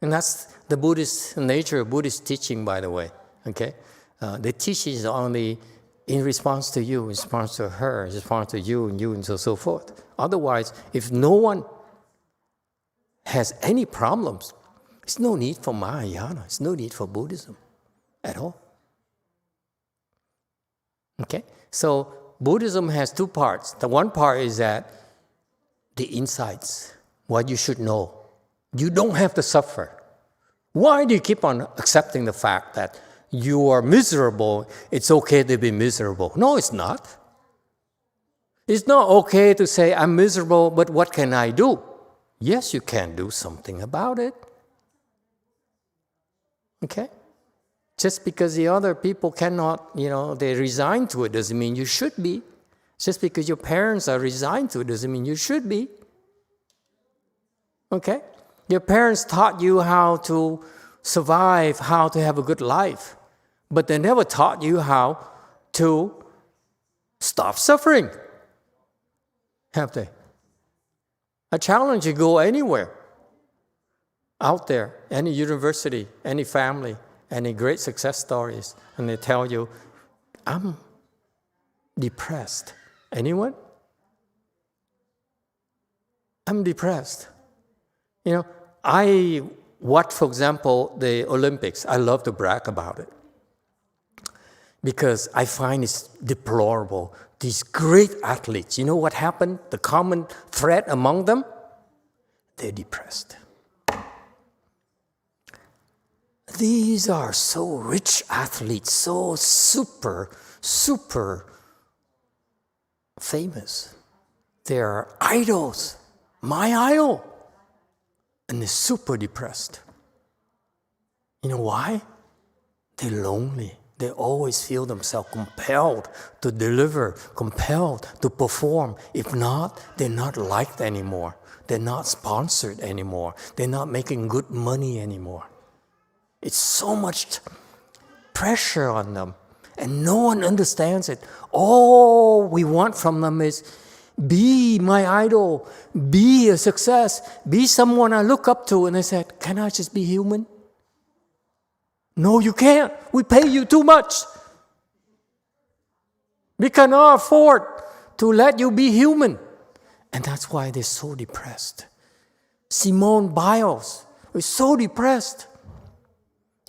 And that's the Buddhist nature, Buddhist teaching, by the way. Okay? The teaching is only in response to you, in response to her, in response to you, and so forth. Otherwise, if no one has any problems, there's no need for Mahayana, there's no need for Buddhism at all. Okay? So Buddhism has two parts. The one part is that the insights, what you should know. You don't have to suffer. Why do you keep on accepting the fact that you are miserable? It's okay to be miserable. No, it's not. It's not okay to say, I'm miserable, but what can I do? Yes, you can do something about it. Okay? Just because the other people cannot, they resign to it doesn't mean you should be. Just because your parents are resigned to it doesn't mean you should be. Okay? Your parents taught you how to survive, how to have a good life, but they never taught you how to stop suffering. Have they? I challenge you to go anywhere out there, any university, any family, any great success stories, and they tell you, I'm depressed. Anyone? I'm depressed. I watch, for example, the Olympics. I love to brag about it because I find it's deplorable. These great athletes, you know what happened? The common thread among them? They're depressed. These are so rich athletes, so super famous. They are idols. My idol. And they're super depressed. You know why? They're lonely. They always feel themselves compelled to deliver, compelled to perform. If not, they're not liked anymore. They're not sponsored anymore. They're not making good money anymore. It's so much pressure on them, and no one understands it. All we want from them is, be my idol, be a success, be someone I look up to. And I said, can I just be human? No, you can't. We pay you too much. We cannot afford to let you be human. And that's why they're so depressed. Simone Biles was so depressed.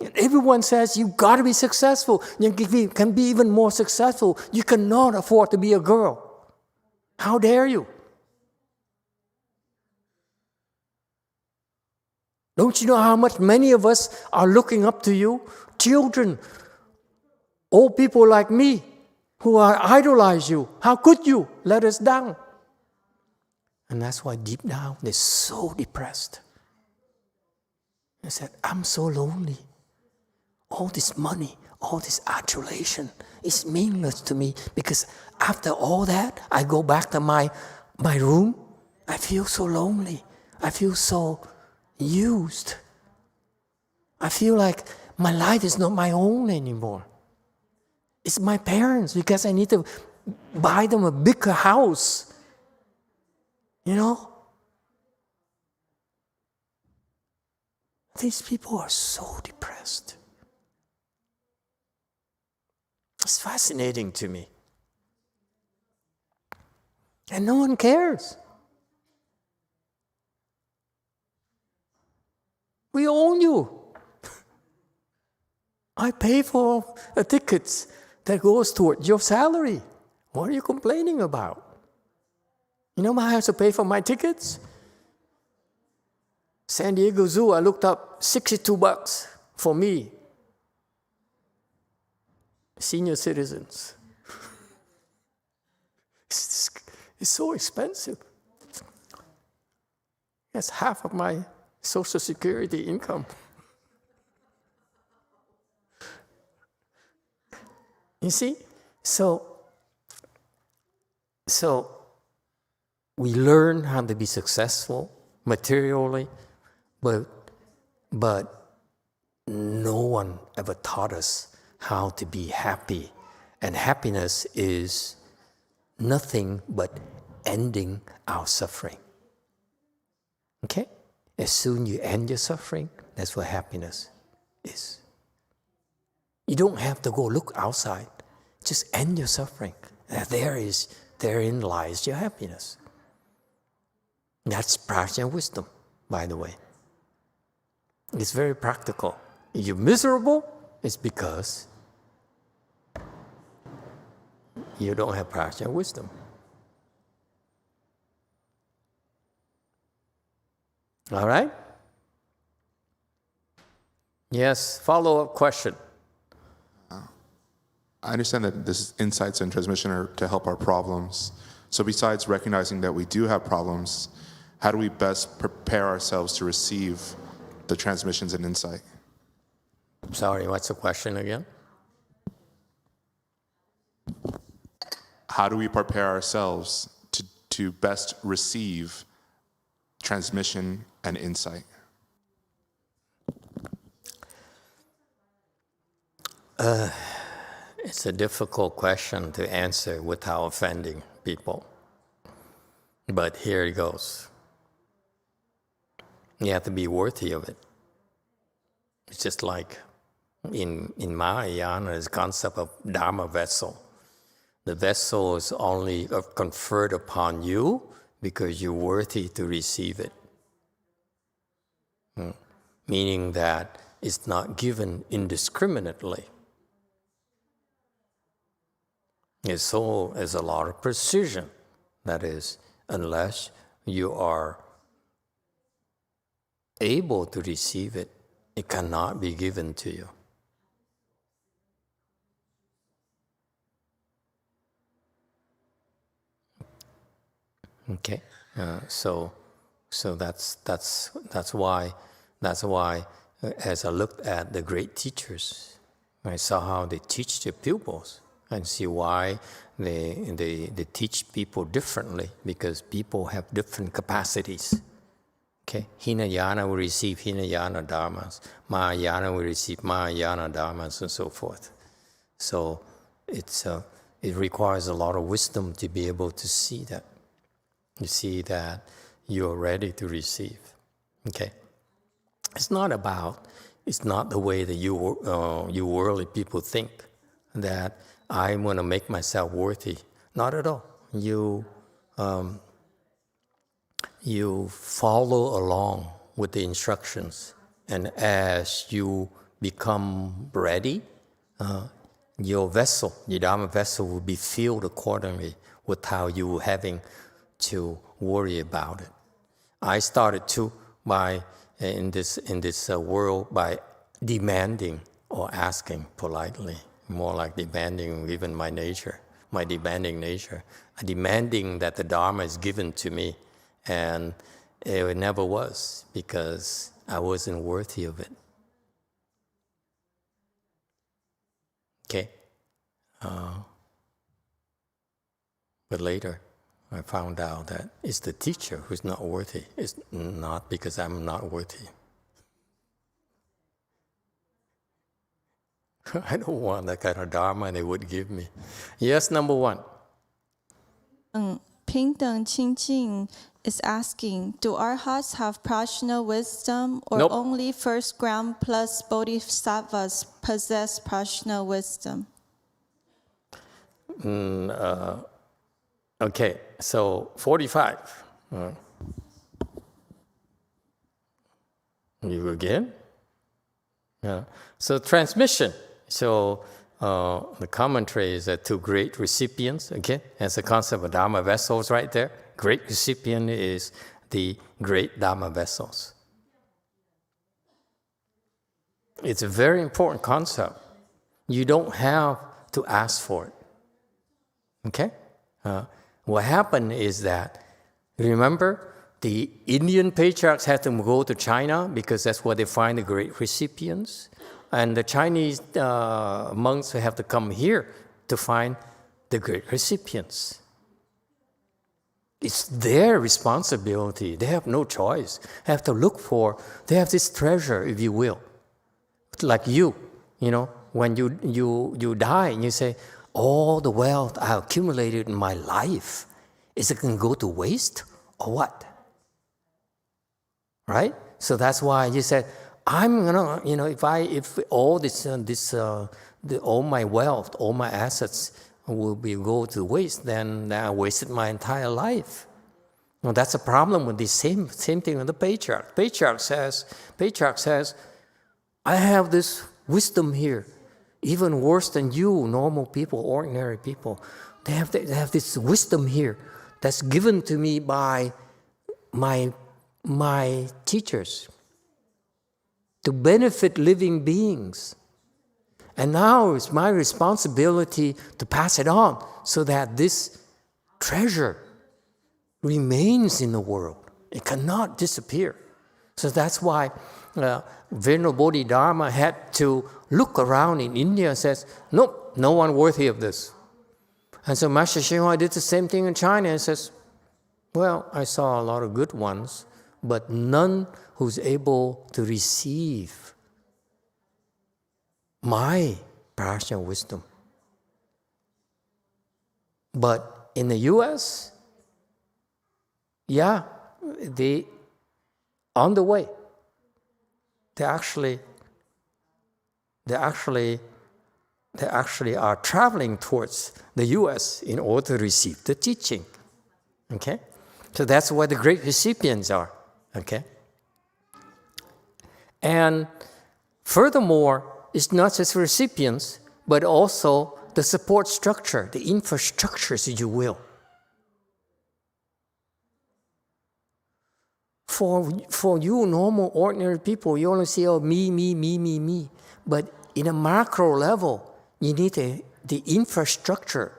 And everyone says, you've got to be successful. You can be even more successful. You cannot afford to be a girl. How dare you? Don't you know how much many of us are looking up to you? Children, old people like me who idolize you. How could you let us down? And that's why deep down they're so depressed. They said, I'm so lonely. All this money, all this adulation is meaningless to me because after all that, I go back to my room. I feel so lonely. I feel so used. I feel like my life is not my own anymore. It's my parents because I need to buy them a bigger house. These people are so depressed. It's fascinating to me. And no one cares. We own you. I pay for the tickets that goes toward your salary. What are you complaining about? You know, I have to pay for my tickets. San Diego Zoo, I looked up $62 for me. Senior citizens. It's so expensive. That's half of my Social Security income. You see? So we learn how to be successful materially, but no one ever taught us how to be happy. And happiness is nothing but ending our suffering. Okay? As soon as you end your suffering, that's what happiness is. You don't have to go look outside. Just end your suffering. Therein lies your happiness. That's practical wisdom, by the way. It's very practical. If you're miserable, it's because you don't have practical wisdom. All right? Yes, follow-up question. I understand that this insights and transmission are to help our problems. So besides recognizing that we do have problems, how do we best prepare ourselves to receive the transmissions and insight? Sorry, what's the question again? How do we prepare ourselves to best receive transmission and insight? It's a difficult question to answer without offending people. But here it goes. You have to be worthy of it. It's just like in Mahayana, there's concept of Dharma vessel. The vessel is only conferred upon you because you're worthy to receive it. Meaning that it's not given indiscriminately. There's a lot of precision. That is, unless you are able to receive it, it cannot be given to you. Okay, so that's why as I looked at the great teachers, I saw how they teach their pupils and see why they teach people differently, because people have different capacities. Okay, Hinayana will receive Hinayana dharmas, Mahayana will receive Mahayana dharmas, and so forth. So it requires a lot of wisdom to be able to see that. You see that you're ready to receive. Okay, it's not the way that you worldly people think that I'm going to make myself worthy. Not at all. You follow along with the instructions, and as you become ready, your vessel, your Dharma vessel, will be filled accordingly without you having to worry about it. I started to in this world by demanding or asking politely, more like demanding even my demanding nature, demanding that the Dharma is given to me, and it never was because I wasn't worthy of it. Okay, but later I found out that it's the teacher who's not worthy. It's not because I'm not worthy. I don't want that kind of Dharma they would give me. Yes, number one. 平等清净 is asking, do arhats have prajna wisdom, or Nope. only first ground plus bodhisattvas possess prajna wisdom? Okay, so 45. You again? Yeah. So transmission. So the commentary is that two great recipients, again, as the concept of Dharma vessels right there. Great recipient is the great Dharma vessels. It's a very important concept. You don't have to ask for it. Okay? What happened is that, remember, the Indian patriarchs had to go to China because that's where they find the great recipients. And the Chinese monks have to come here to find the great recipients. It's their responsibility. They have no choice. They have to look for, they have this treasure, if you will. Like you know, when you die and you say, all the wealth I accumulated in my life, is it going to go to waste or what? Right? So that's why you said, I'm gonna, you know, if all all my wealth, all my assets will go to waste, then I wasted my entire life. Well, that's a problem with the same thing with the patriarch. Patriarch says, I have this wisdom here, even worse than you, normal people, ordinary people. They have this wisdom here that's given to me by my teachers to benefit living beings. And now it's my responsibility to pass it on so that this treasure remains in the world. It cannot disappear. So that's why Venerable Bodhidharma had to look around in India and says, nope, no one worthy of this. And so Master Hsien did the same thing in China and says, well, I saw a lot of good ones, but none who's able to receive my prajna wisdom. But in the US, yeah, they on the way. They actually are traveling towards the US in order to receive the teaching. Okay? So that's where the great recipients are. Okay? And furthermore, it's not just recipients, but also the support structure, the infrastructures, if you will. For you normal, ordinary people, you only see, oh, me. But in a macro level, you need the infrastructure.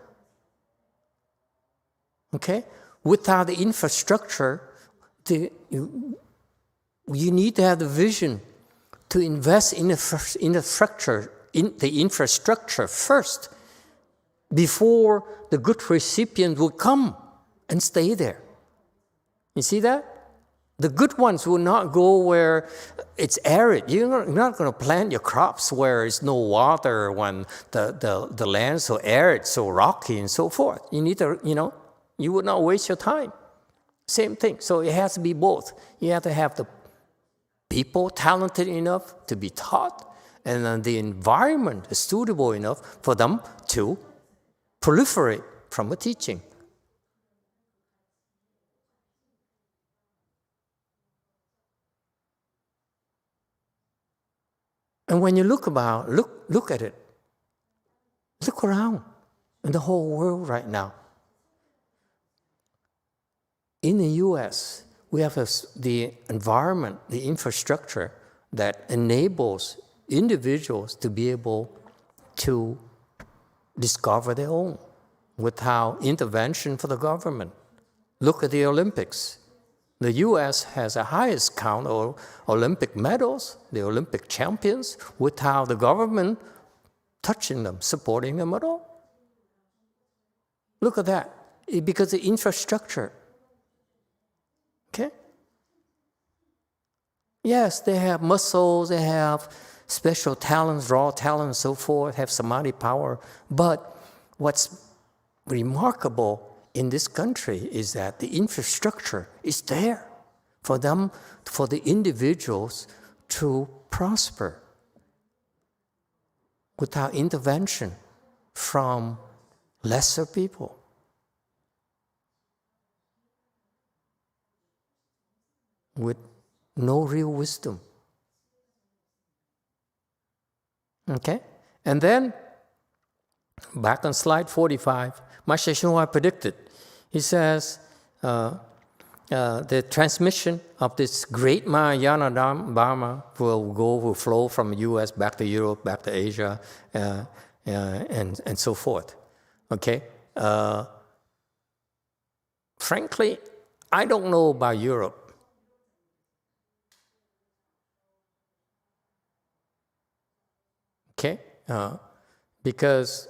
Okay? Without the infrastructure, you need to have the vision to invest in the infrastructure first, before the good recipient will come and stay there. You see that? The good ones will not go where it's arid. You're not going to plant your crops where there's no water, when the land's so arid, so rocky, and so forth. You need to, you would not waste your time. Same thing. So it has to be both. You have to have the people talented enough to be taught, and then the environment is suitable enough for them to proliferate from a teaching. And when you look at it, look around in the whole world right now. In the US, we have the environment, the infrastructure that enables individuals to be able to discover their own without intervention for the government. Look at the Olympics. The US has the highest count of Olympic medals, the Olympic champions, without the government touching them, supporting them at all. Look at that. Because the infrastructure. Okay? Yes, they have muscles, they have special talents, raw talents, so forth, have samadhi power. But what's remarkable in this country is that the infrastructure is there for them, for the individuals to prosper without intervention from lesser people. With no real wisdom, Okay? And then, back on slide 45, Master YongHua predicted. He says, the transmission of this great Mahayana Dharma will flow from U.S. back to Europe, back to Asia, and so forth. Okay? Frankly, I don't know about Europe. Okay? Because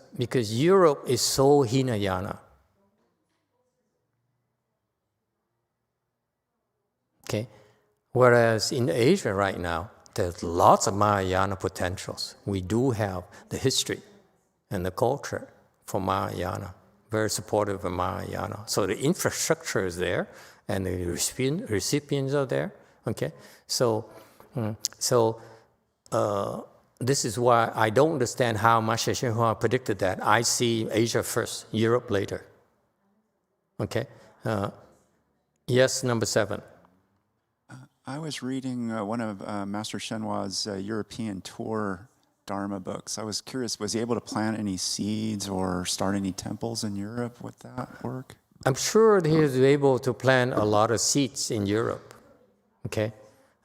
Europe is so Hinayana. Okay? Whereas in Asia right now, there's lots of Mahayana potentials. We do have the history and the culture for Mahayana, very supportive of Mahayana. So the infrastructure is there, and the recipients are there. Okay? So this is why I don't understand how Master YongHua predicted that. I see Asia first, Europe later. Okay? Yes, number 7. I was reading one of Master Shenhua's European tour Dharma books. I was curious, was he able to plant any seeds or start any temples in Europe with that work? I'm sure he is able to plant a lot of seeds in Europe, okay?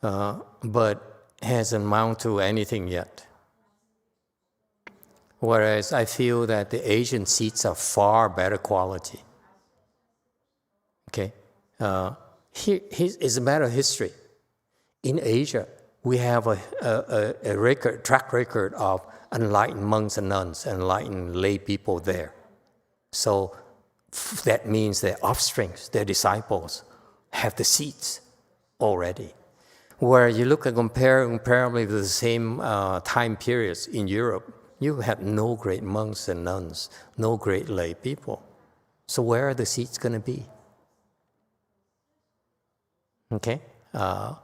But hasn't amounted to anything yet. Whereas I feel that the Asian seeds are far better quality. Okay? It's a matter of history. In Asia, we have a track record of enlightened monks and nuns, enlightened lay people there. So that means their offsprings, their disciples, have the seeds already. Where you look at comparably with the same time periods in Europe, you have no great monks and nuns, no great lay people. So where are the seeds going to be? Okay? But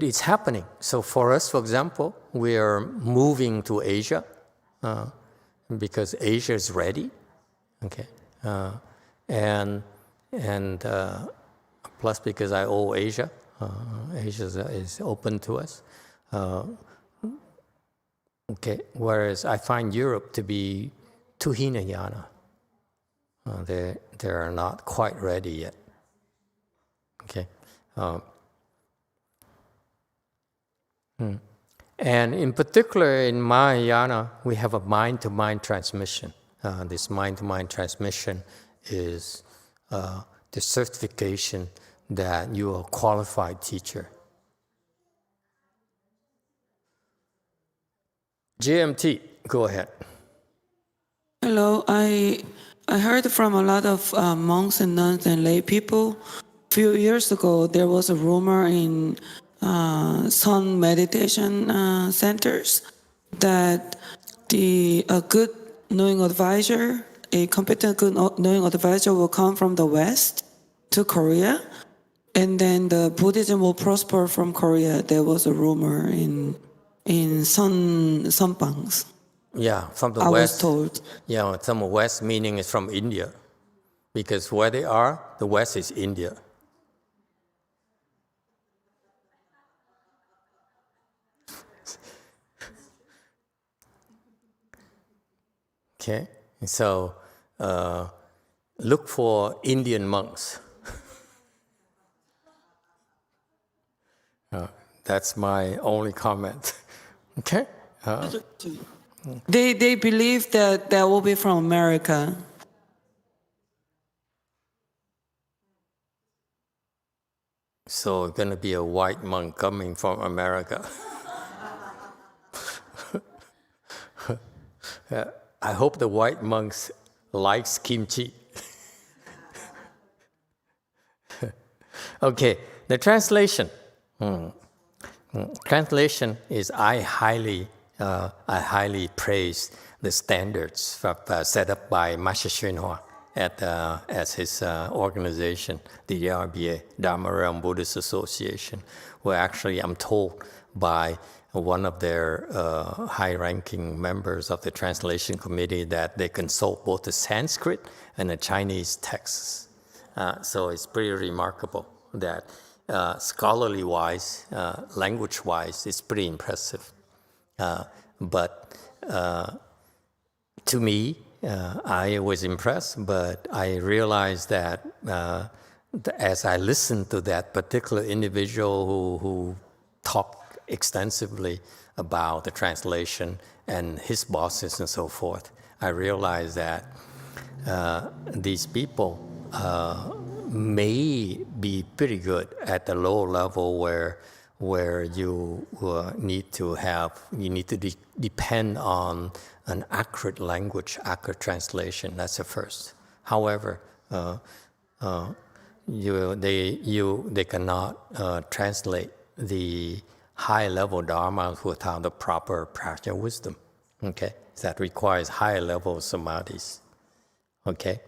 it's happening. So for us, for example, we are moving to Asia because Asia is ready. Okay? And plus because I owe Asia. Asia is open to us. Okay, whereas I find Europe to be too Hinayana. They are not quite ready yet. Okay. And in particular, in Mahayana, we have a mind-to-mind transmission. This mind-to-mind transmission is the certification that you are a qualified teacher. JMT, go ahead. Hello, I heard from a lot of monks and nuns and lay people. A few years ago, there was a rumor in sun meditation centers that a good knowing advisor, a competent good knowing advisor will come from the West to Korea, and then the Buddhism will prosper from Korea. There was a rumor in sunbangs. Yeah, from the I West. was told. Yeah, from the West meaning is from India. Because where they are, the West is India. Okay, so look for Indian monks. That's my only comment. Okay? They believe that will be from America. So it's going to be a white monk coming from America. I hope the white monks likes kimchi. Okay, the translation. Translation is I highly praise the standards set up by Master YongHua as his organization, the DRBA, Dharma Realm Buddhist Association, where actually I'm told by one of their high-ranking members of the translation committee that they consult both the Sanskrit and the Chinese texts. So it's pretty remarkable that scholarly-wise, language-wise, it's pretty impressive. But to me, I was impressed, but I realized that as I listened to that particular individual who talked extensively about the translation and his bosses and so forth, I realized that these people may be pretty good at the low level where you need to depend on an accurate language, accurate translation. That's the first. However, they cannot translate the high-level Dharma without the proper practical wisdom. Okay, that requires high-level samadhis. Okay,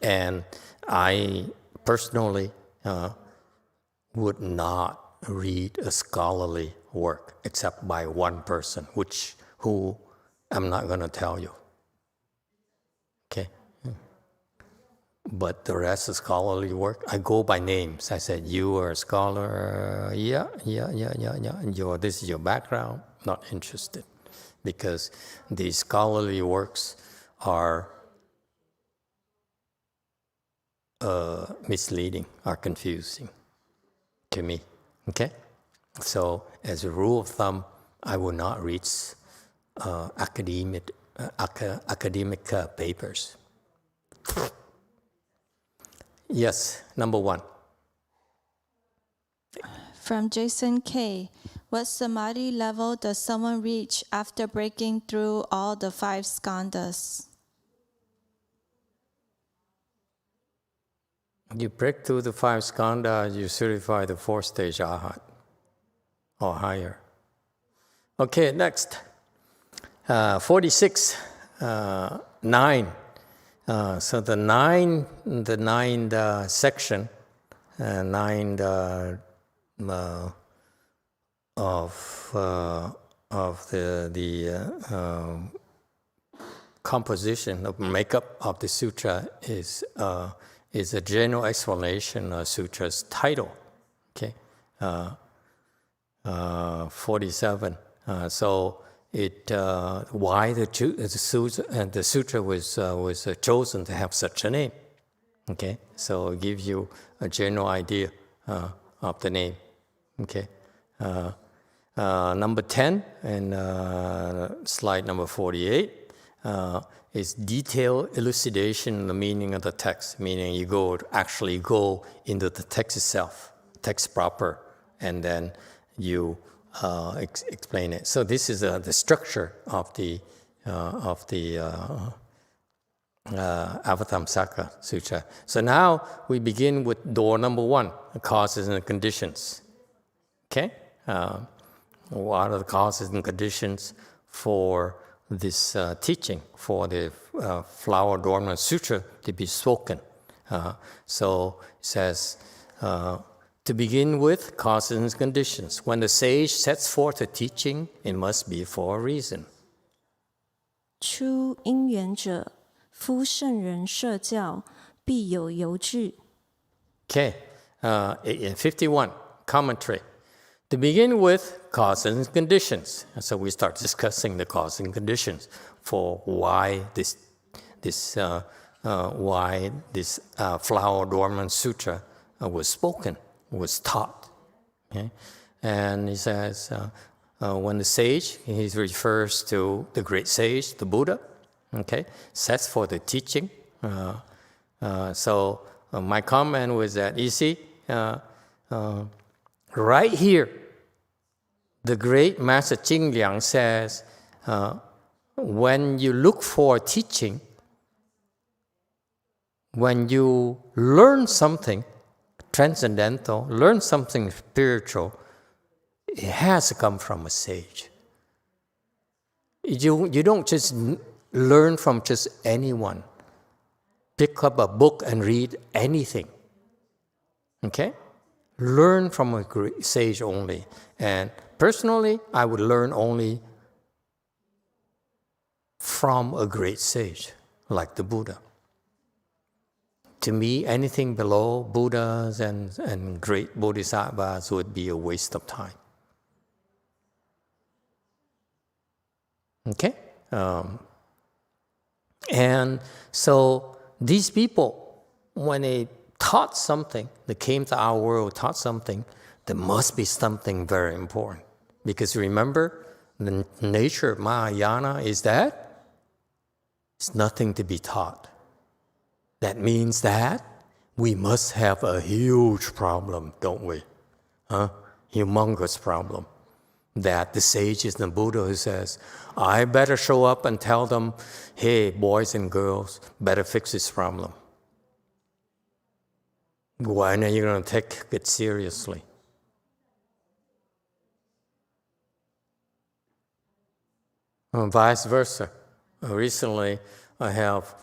and I personally would not read a scholarly work except by one person, who I'm not going to tell you. Okay, but the rest of scholarly work, I go by names. I said, you are a scholar, yeah. This is your background, not interested. Because these scholarly works are misleading, are confusing to me, okay? So as a rule of thumb, I will not read academic papers. Yes, number one. From Jason K. What samadhi level does someone reach after breaking through all the 5 skandhas? You break through the 5 skandhas, you certify the 4th stage arhat or higher. Okay, next. 46, 9. So the ninth section, of the composition of makeup of the sutra is a general explanation of sutra's title. Okay, 47. So why the sutra was chosen to have such a name. Okay, so it gives you a general idea of the name. Okay, number 10 and slide number 48 is detailed elucidation of the meaning of the text, meaning you actually go into the text itself, text proper, and then you explain it. So this is the structure of the Avatamsaka Sutra. So now we begin with door number 1, causes and conditions. Okay? What are the causes and conditions for this teaching, for the Flower Adornment Sutra to be spoken? So it says, to begin with, causes and conditions. When the sage sets forth a teaching, it must be for a reason. 出因缘者，夫圣人设教，必有由至。 Okay, in 51, commentary. To begin with, causes and conditions. So we start discussing the causes and conditions for why this Flower Adornment Sutra was spoken, was taught. Okay? And he says, when the sage, he refers to the great sage, the Buddha, okay, sets for the teaching. So my comment was that, you see, right here, the great Master Jing Liang says, when you look for teaching, when you learn something transcendental, learn something spiritual, it has to come from a sage. You don't just learn from just anyone. Pick up a book and read anything. Okay? Learn from a great sage only. And personally, I would learn only from a great sage, like the Buddha. to me, anything below Buddhas and great bodhisattvas would be a waste of time. Okay? And so these people, when they taught something, they came to our world, taught something, there must be something very important. Because remember, the nature of Mahayana is that it's nothing to be taught. That means that we must have a huge problem, don't we? Humongous problem. That the sages and the Buddha who says, I better show up and tell them, hey, boys and girls, better fix this problem. When are you going to take it seriously? And vice versa. Recently, I have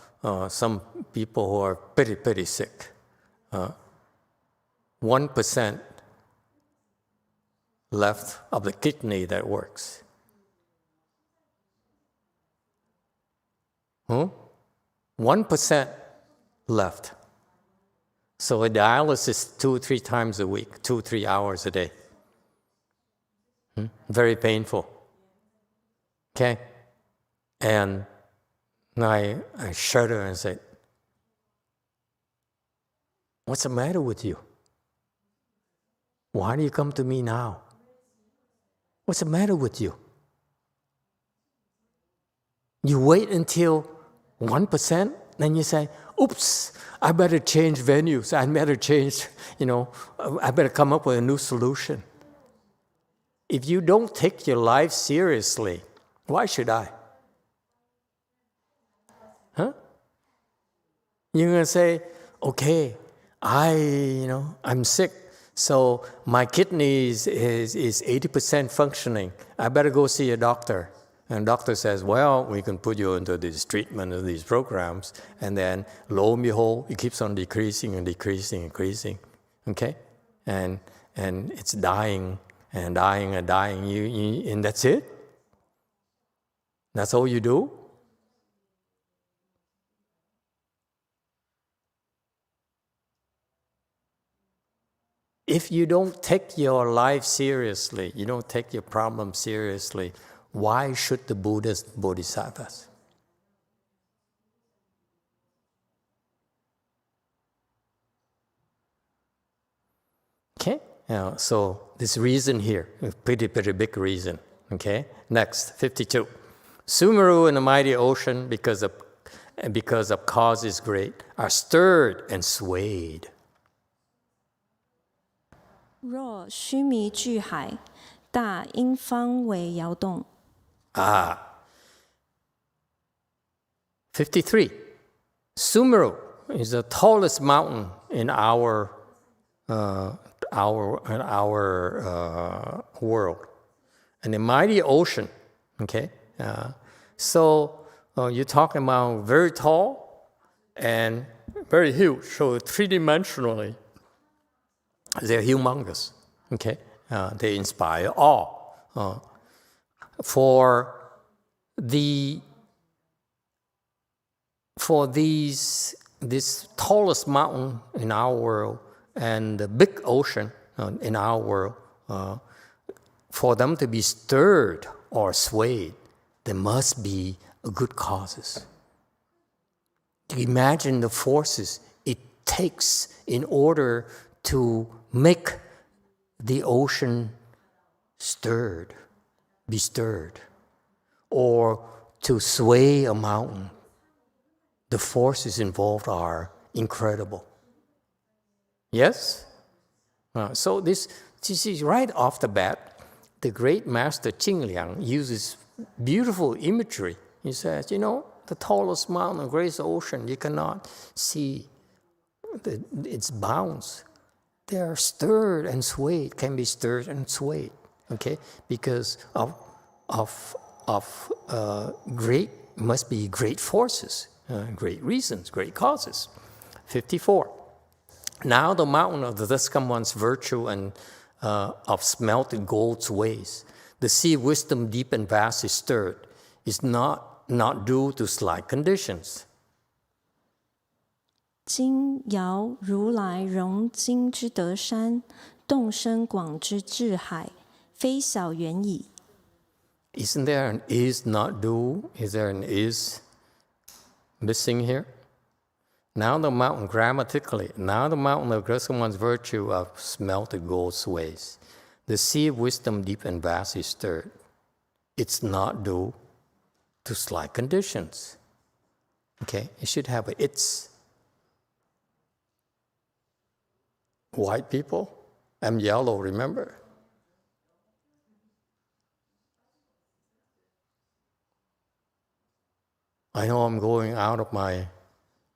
some people who are pretty sick. 1% left of the kidney that works. 1% left. So a dialysis 2-3 times a week, 2-3 hours a day. Very painful. Okay? And I shudder and say, what's the matter with you? Why do you come to me now? What's the matter with you? You wait until 1%, then you say, oops, I better change venues. I better change, I better come up with a new solution. If you don't take your life seriously, why should I? You're going to say, okay, I'm sick, so my kidneys is 80% functioning. I better go see a doctor. And the doctor says, well, we can put you into this treatment of these programs, and then lo and behold, it keeps on decreasing and decreasing and decreasing, okay? And it's dying and dying and dying, and that's it? That's all you do? If you don't take your life seriously, you don't take your problem seriously, why should the Buddhas and Bodhisattvas? Okay, so this reason here, a pretty big reason. Okay, next, 52. Sumeru in the mighty ocean, because of causes great, are stirred and swayed. 若须弥巨海，大因方为摇动。53. Sumeru is the tallest mountain in our world, and the mighty ocean. Okay, so you're talking about very tall and very huge. So three-dimensionally, they're humongous. Okay, they inspire awe. For this tallest mountain in our world and the big ocean in our world, for them to be stirred or swayed, there must be good causes. Imagine the forces it takes in order to make the ocean be stirred, or to sway a mountain. The forces involved are incredible. Yes? So this is right off the bat. The great master Qingliang uses beautiful imagery. He says, the tallest mountain, the greatest ocean, you cannot see its bounds. They are stirred and swayed, can be stirred and swayed, okay? Because of must be great forces, great reasons, great causes. 54. Now the mountain of the thus come one's virtue and of smelted gold's ways, the sea of wisdom deep and vast is stirred, is not due to slight conditions. 今遥如来融经之德山，洞深广之智海，非小远矣。 Isn't there an is not do? Is there an is missing here? Now the mountain, grammatically, now the mountain of Aggressive One's virtue of smelted gold sways. The sea of wisdom deep and vast is stirred. It's not due to slight conditions. Okay, it should have a it's. White people, I'm yellow, remember? I know I'm going out of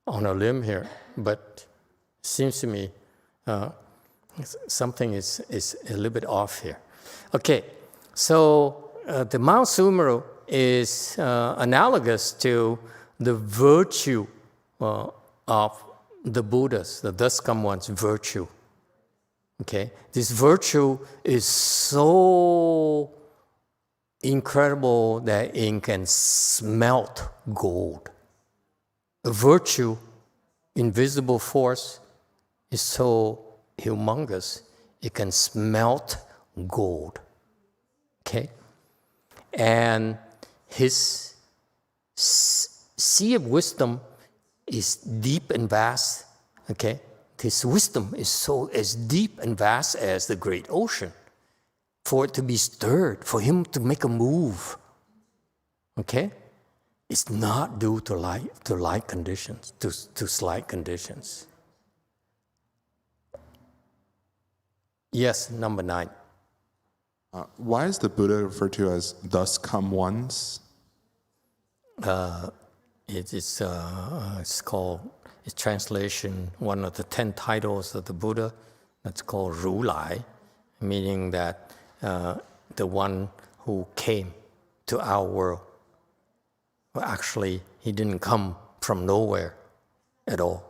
on a limb here, but it seems to me something is a little bit off here. Okay, so the Mount Sumeru is analogous to the virtue of the Buddhas, the thus come one's virtue. Okay, this virtue is so incredible that it can smelt gold. The virtue, invisible force, is so humongous, it can smelt gold. Okay? And his sea of wisdom is deep and vast. Okay? His wisdom is so as deep and vast as the great ocean. For it to be stirred, for him to make a move. Okay? It's not due to light conditions, to slight conditions. Yes, number 9. Why is the Buddha referred to as thus come ones? It's called, it's translation, one of the 10 titles of the Buddha, that's called Ru Lai, meaning that the one who came to our world. Well, actually, he didn't come from nowhere at all.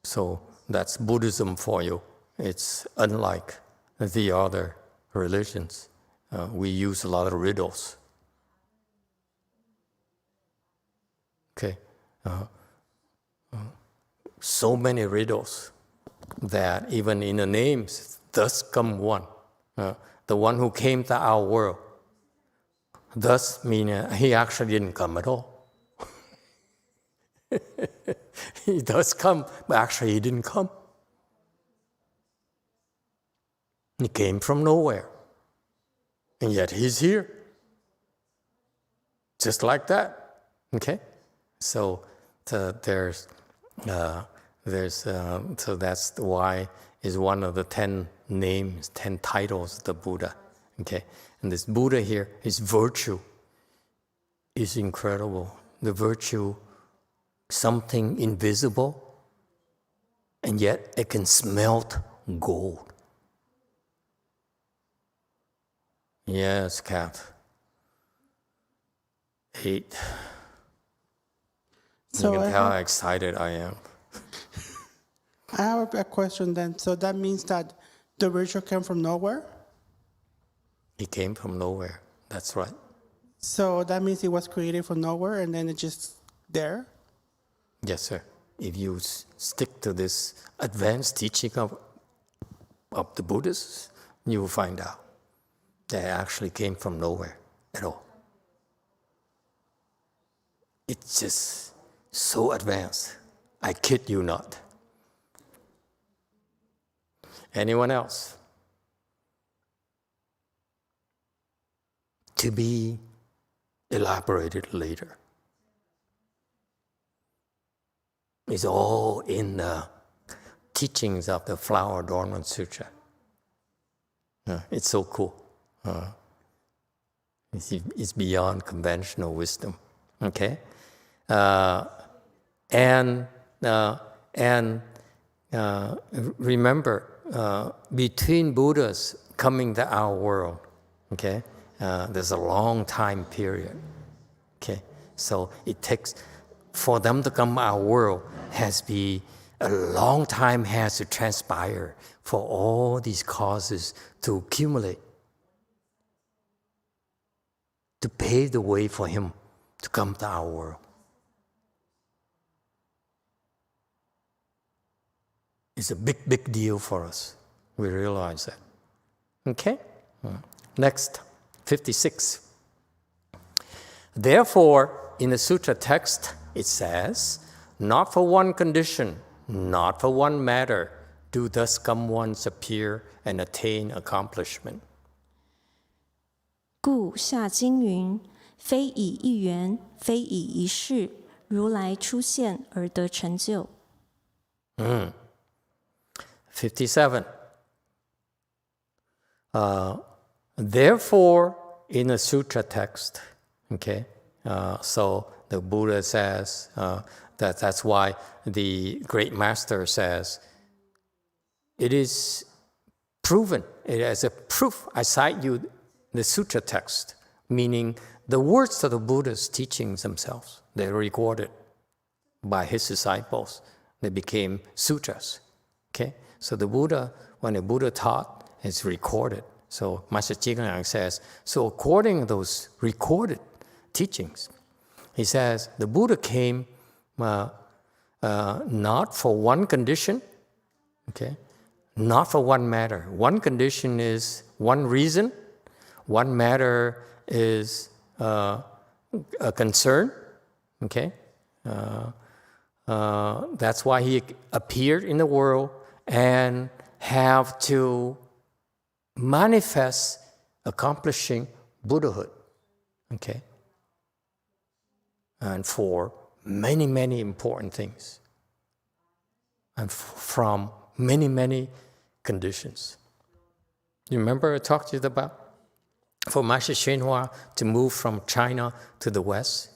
So that's Buddhism for you. It's unlike the other religions. We use a lot of riddles. Okay. So many riddles that even in the names, thus come one. The one who came to our world. Thus meaning he actually didn't come at all. He does come, but actually he didn't come. He came from nowhere. And yet he's here. Just like that. Okay? So there's so that's why is one of the 10 names, 10 titles of the Buddha. Okay? And this Buddha here, his virtue is incredible. The virtue, something invisible, and yet it can smelt gold. Yes, Kath. 8. So you can tell how excited I am. I have a question then. So that means that the virtue came from nowhere? He came from nowhere. That's right. So that means it was created from nowhere and then it's just there? Yes, sir. If you stick to this advanced teaching of the Buddhists, you will find out that it actually came from nowhere at all. It's just so advanced. I kid you not. Anyone else? To be elaborated later. It's all in the teachings of the Flower Adornment Sutra. It's so cool. It's beyond conventional wisdom. Okay? Remember, between Buddhas coming to our world, okay, there's a long time period. Okay, so it takes for them to come to our world has be a long time has to transpire for all these causes to accumulate, to pave the way for him to come to our world. It's a big, big deal for us. We realize that. Okay? Next, 56. Therefore, in the sutra text, it says, not for one condition, not for one matter, do thus come ones appear and attain accomplishment. 故下经云：非以一缘，非以一事，如来出现而得成就。57. Therefore, in the sutra text, okay, so the Buddha says that's why the great master says, it is proven, it as a proof, I cite you the sutra text, meaning the words of the Buddha's teachings themselves. They're recorded by his disciples. They became sutras. Okay? So the Buddha, when the Buddha taught, it's recorded. So Master Jiglang says, so according to those recorded teachings, he says the Buddha came not for one condition, okay, not for one matter. One condition is one reason, one matter is a concern, okay? That's why he appeared in the world and have to manifest accomplishing Buddhahood, okay? And for many, many important things. And from many, many conditions. You remember I talked to you about? For Master YongHua to move from China to the West,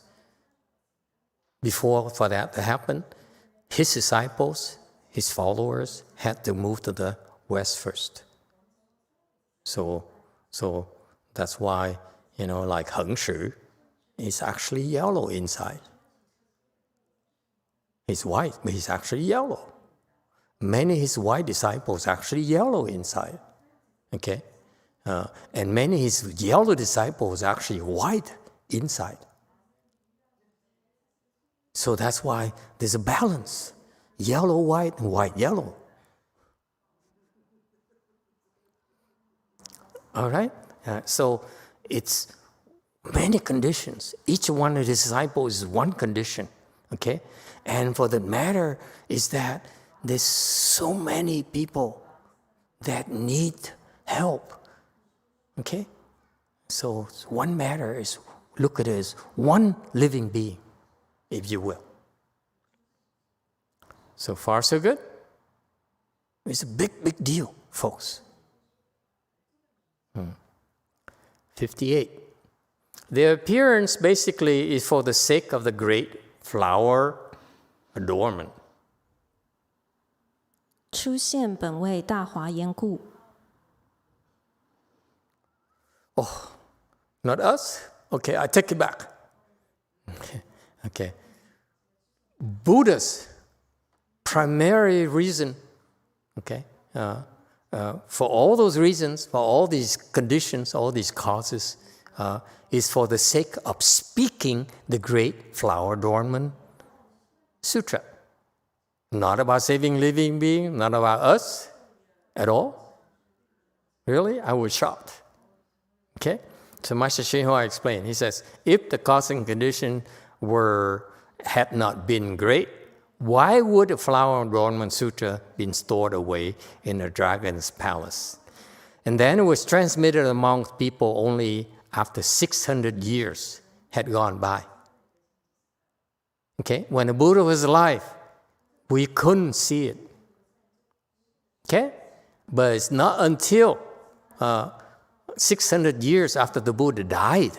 for that to happen, his disciples, his followers, had to move to the West first. So that's why, like Heng Shi is actually yellow inside. He's white, but he's actually yellow. Many of his white disciples actually yellow inside. Okay? And many of his yellow disciples actually white inside. So that's why there's a balance. Yellow, white, and white, yellow. All right? So it's many conditions. Each one of the disciples is one condition. Okay? And for the matter is that there's so many people that need help. Okay? So one matter is, look at it as one living being, if you will. So far, so good? It's a big, big deal, folks. 58. The appearance basically is for the sake of the great flower adornment. 出现本为大华严故。 Oh, not us? Okay, I take it back. Okay. Buddha's primary reason, okay, for all those reasons, for all these conditions, all these causes, is for the sake of speaking the great flower adornment sutra. Not about saving living beings, not about us at all. Really? I was shocked. Okay? So Master YongHua explained. He says, if the cause and condition had not been great, why would the flower adornment sutra been stored away in the dragon's palace? And then it was transmitted among people only after 600 years had gone by. Okay? When the Buddha was alive, we couldn't see it. Okay? But it's not until 600 years after the Buddha died.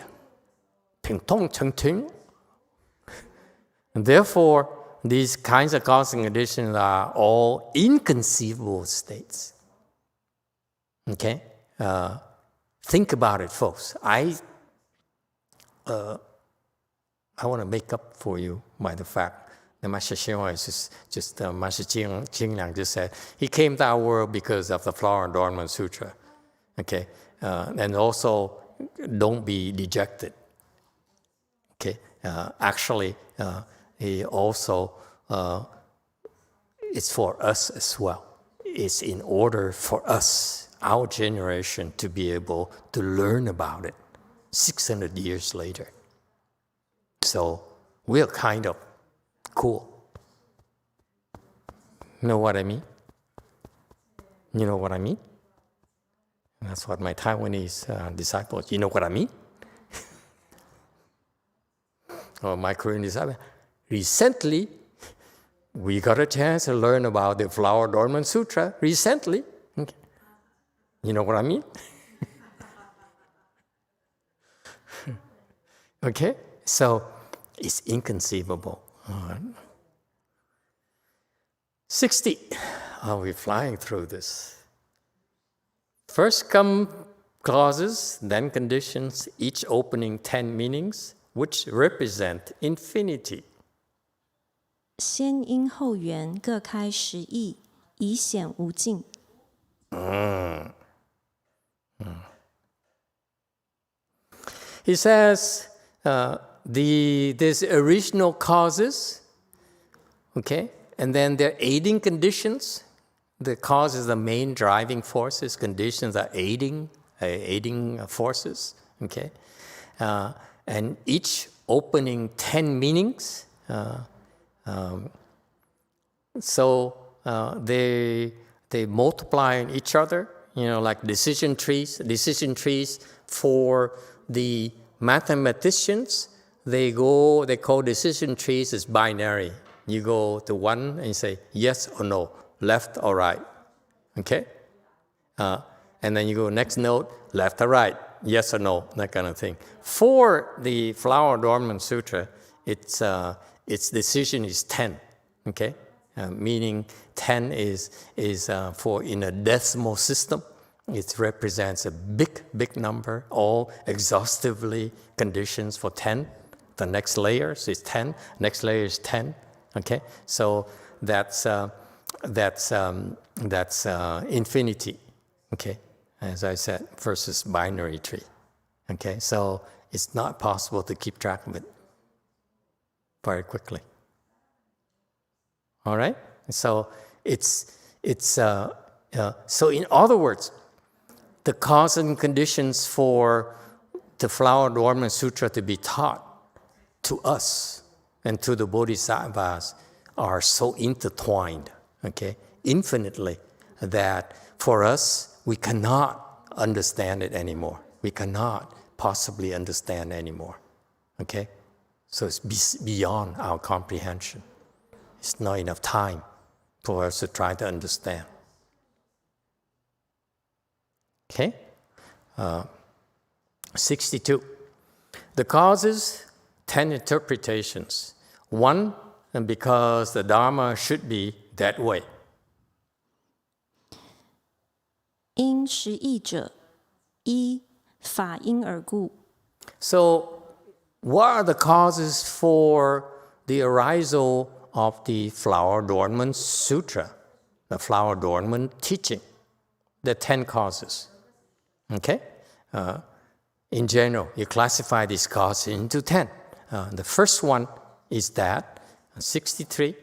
And therefore, these kinds of causes and conditions are all inconceivable states. Okay? Think about it, folks. I want to make up for you by the fact that Master YongHua is just Master Jiglang just said, he came to our world because of the Flower Adornment Sutra. Okay? And also, don't be dejected. Okay? Actually, he also, it's for us as well. is in order for us, our generation, to be able to learn about it 600 years later. So we're kind of cool. Know what I mean? You know what I mean? That's what my Taiwanese disciples, you know what I mean? Or my Korean disciples. Recently, we got a chance to learn about the Flower Adornment Sutra. Recently. Okay. You know what I mean? Okay? So, it's inconceivable. 60. We're flying through this. First come causes, then conditions, each opening 10 meanings, which represent infinity. 先因后缘各开10义，以显无尽。He says there's original causes, okay, and then there are aiding conditions. The cause is the main driving forces. Conditions are aiding forces, okay, and each opening 10 meanings. So they multiply on each other, like decision trees. Decision trees for the mathematicians, they call decision trees as binary. You go to one and you say yes or no, left or right, okay? And then you go next node, left or right, yes or no, that kind of thing. For the Flower Adornment Sutra, its decision is 10, okay? Meaning 10 is for in a decimal system. It represents a big number, all exhaustively conditions for 10. The next layer is 10. Next layer is 10. Okay, so that's infinity. Okay, as I said, versus binary tree. Okay, so it's not possible to keep track of it very quickly. All right, so so in other words, the cause and conditions for the Flower Adornment Sutra to be taught to us and to the Bodhisattvas are so intertwined, okay, infinitely, that for us, we cannot understand it anymore. We cannot possibly understand anymore, okay? So it's beyond our comprehension. It's not enough time for us to try to understand. Okay? 62. The causes, 10 interpretations. One, and because the Dharma should be that way. 因实义者，一法因而故。 So, what are the causes for the arisal of the Flower Adornment Sutra, the Flower Adornment teaching? The 10 causes. Okay? In general, you classify these causes into 10. The first one is that 63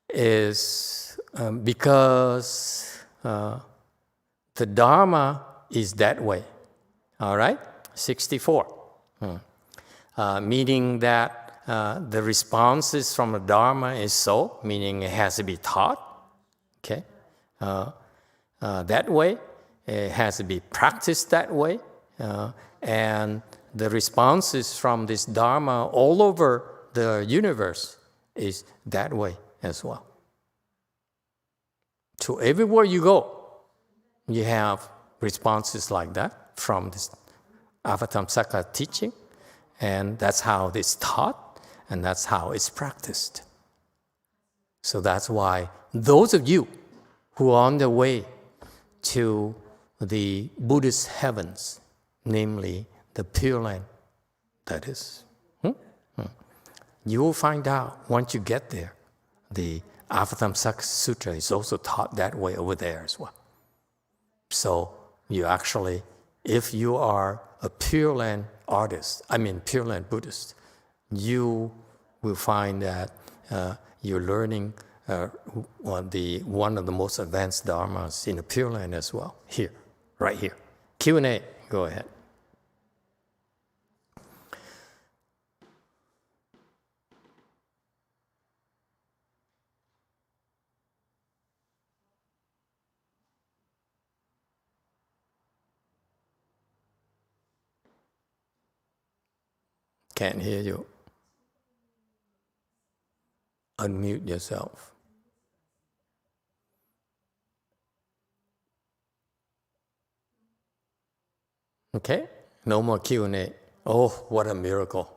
is because the Dharma is that way. All right? 64. Meaning that the responses from the Dharma is so, meaning it has to be taught. Okay? That way. It has to be practiced that way. And the responses from this Dharma all over the universe is that way as well. So everywhere you go, you have responses like that from this Avatamsaka teaching. And that's how it's taught, and that's how it's practiced. So that's why those of you who are on the way to the Buddhist heavens, namely the Pure Land, that is. You will find out once you get there, the Avatamsaka Sutra is also taught that way over there as well. So you actually, if you are a Pure Land artist, Pure Land Buddhist, you will find that you're learning one of the most advanced dharmas in the Pure Land as well. Here, right here. Q&A, go ahead. Can't hear you. Unmute yourself. Okay, no more Q&A. Oh, what a miracle.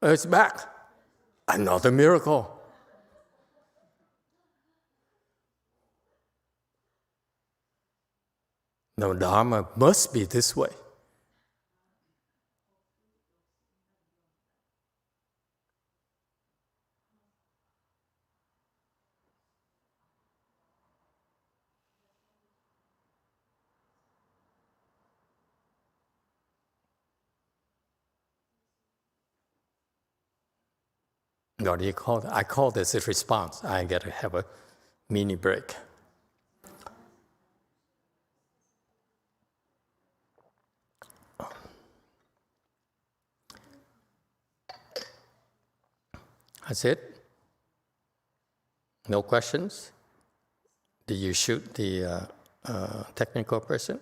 It's back. Another miracle. No, Dharma must be this way. What do you call it? I call this a response. I got to have a mini break. That's it? No questions? Did you shoot the technical person?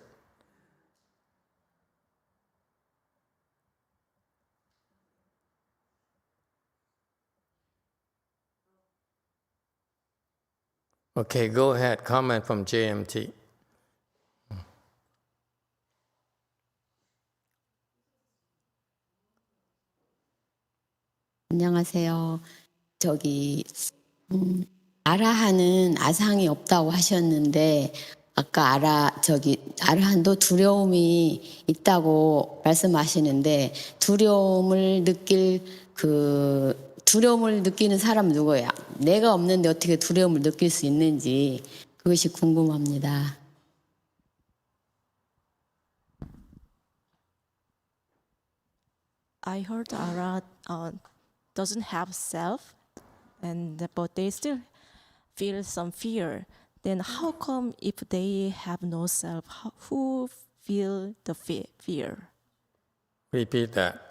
Okay, go ahead. Comment from JMT. 안녕하세요. 아라한은 아상이 없다고 하셨는데 아까 아라한도 두려움이 있다고 말씀하시는데 두려움을 느끼는 사람은 누구예요? 내가 없는데 어떻게 두려움을 느낄 수 있는지 그것이 궁금합니다. I heard Ara doesn't have self, but they still feel some fear. Then how come if they have no self, who feel the fear? Repeat that.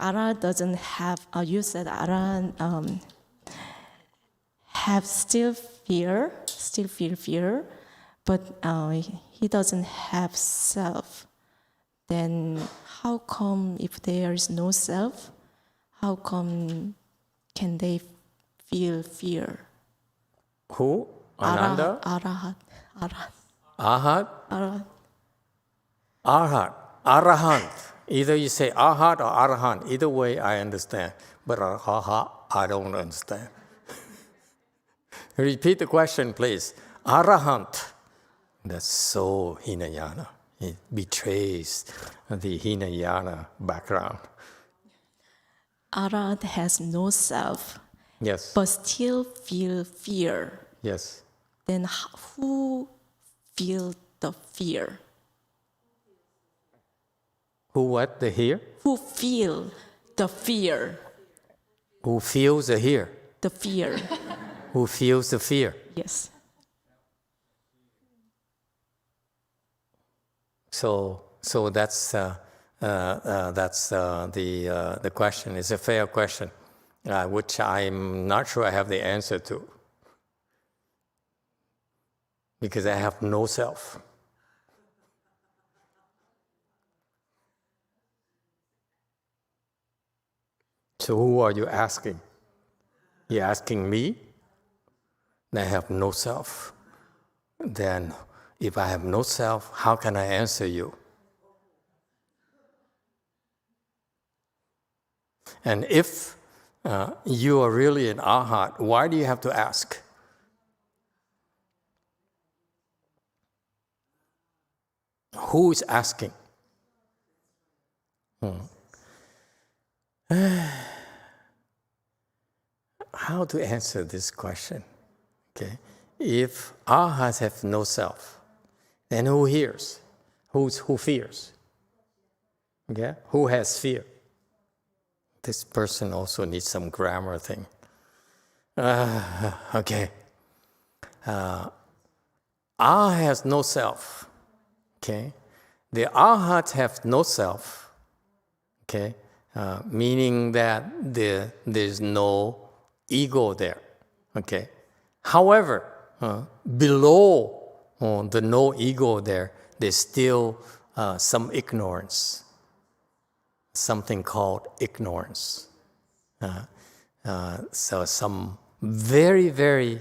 Ara doesn't have, you said Ara have still feel fear, but he doesn't have self. Then how come if there is no self, how come can they feel fear? Who? Ananda? Arahat. Ahat? Arahat. Arhat. Arahant. Either you say Ahat or Arahant. Either way, I understand. But Arahat, I don't understand. Repeat the question, please. Arahant. That's so Hinayana. It betrays the Hinayana background. Arahat has no self. Yes. But still feel fear. Yes. Then who feel the fear? Who what? The here? Who feel the fear? Who feels the here? The fear. Who feels the fear? Yes. So that's the question. It's a fair question, which I'm not sure I have the answer to, because I have no self. So who are you asking? You're asking me? I have no self. Then if I have no self, how can I answer you? And if you are really an arhat, why do you have to ask? Who is asking? How to answer this question? Okay, if arhats have no self, then who hears? Who fears? Okay, who has fear? This person also needs some grammar thing. Okay. I has no self. Okay. The arhats have no self. Okay. Meaning that there's no ego there. Okay. However, below the no ego there's still some ignorance. Something called ignorance. So some very, very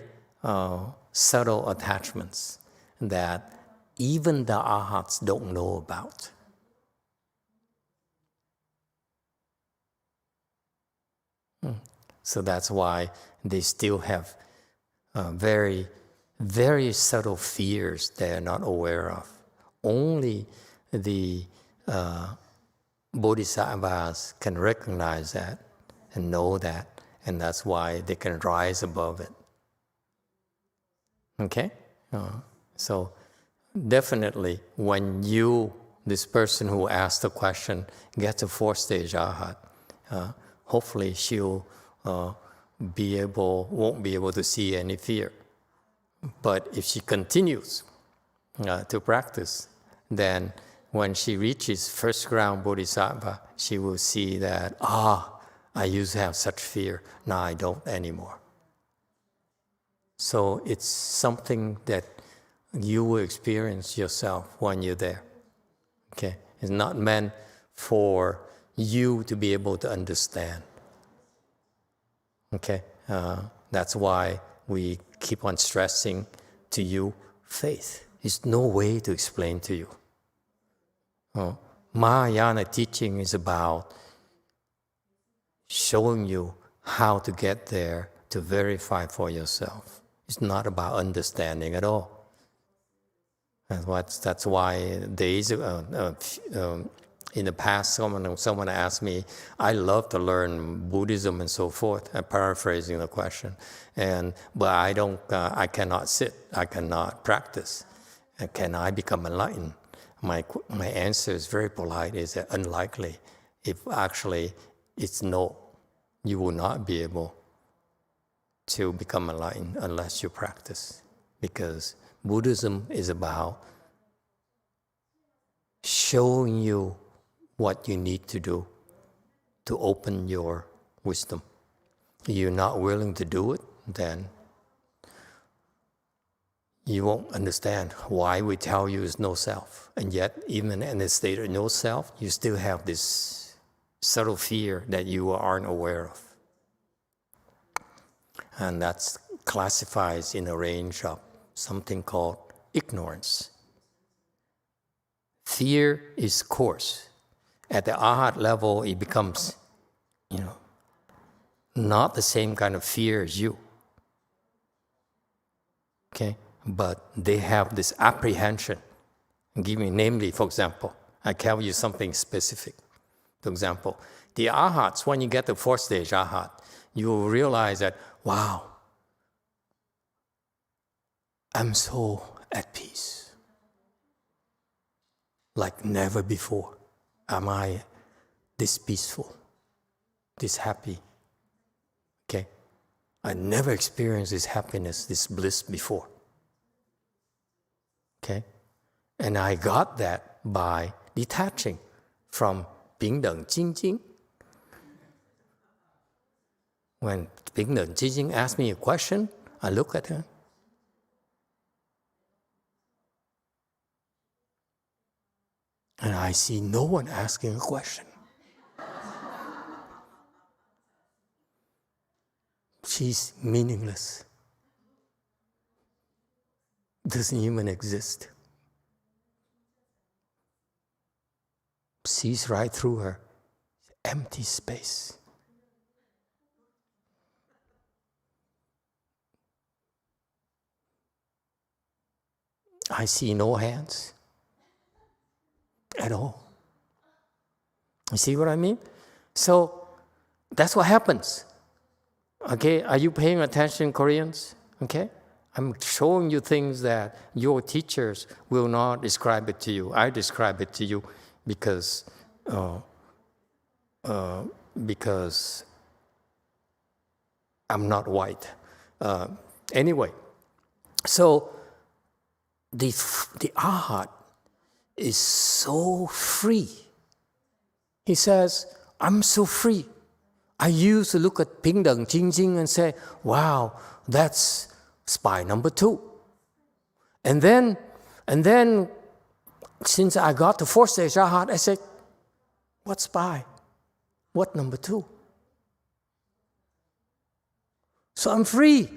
subtle attachments that even the arhats don't know about. So that's why they still have very, very subtle fears they are not aware of. Only the bodhisattvas can recognize that and know that, and that's why they can rise above it. Okay? So definitely when this person who asked the question, gets a 4th-stage arhat, hopefully she'll won't be able to see any fear. But if she continues to practice, then when she reaches first ground bodhisattva, she will see that, I used to have such fear, now I don't anymore. So it's something that you will experience yourself when you're there. Okay? It's not meant for you to be able to understand. Okay? That's why we keep on stressing to you faith. There's no way to explain to you. Mahayana teaching is about showing you how to get there to verify for yourself. It's not about understanding at all. That's why days in the past, someone asked me, I love to learn Buddhism and so forth. I'm paraphrasing the question, but I cannot sit, I cannot practice. And can I become enlightened? My answer is very polite, is unlikely. If actually it's no, you will not be able to become enlightened unless you practice. Because Buddhism is about showing you what you need to do to open your wisdom. If you're not willing to do it, then you won't understand why we tell you is no self. And yet, even in the state of no self, you still have this subtle fear that you aren't aware of. And that's classifies in a range of something called ignorance. Fear is coarse. At the arhat level, it becomes, not the same kind of fear as you. Okay? But they have this apprehension. Namely, for example, I tell you something specific. For example, the arhats, when you get the 4th-stage arhat, you will realize that, wow, I'm so at peace. Like never before am I this peaceful, this happy. Okay? I never experienced this happiness, this bliss before. Okay? And I got that by detaching from Pingdeng Jingjing. When Pingdeng Jingjing asks me a question, I look at her. And I see no one asking a question. She's meaningless. Doesn't even exist. Sees right through her. Empty space. I see no hands at all. You see what I mean? So that's what happens. Okay, are you paying attention, Koreans? Okay, I'm showing you things that your teachers will not describe it to you. I describe it to you because because I'm not white. Anyway, so the Arhat is so free. He says, I'm so free. I used to look at Pingdang Jingjing and say, wow, that's spy number 2. And then, since I got to 4th stage Arhat, I said, what spy? What number 2? So I'm free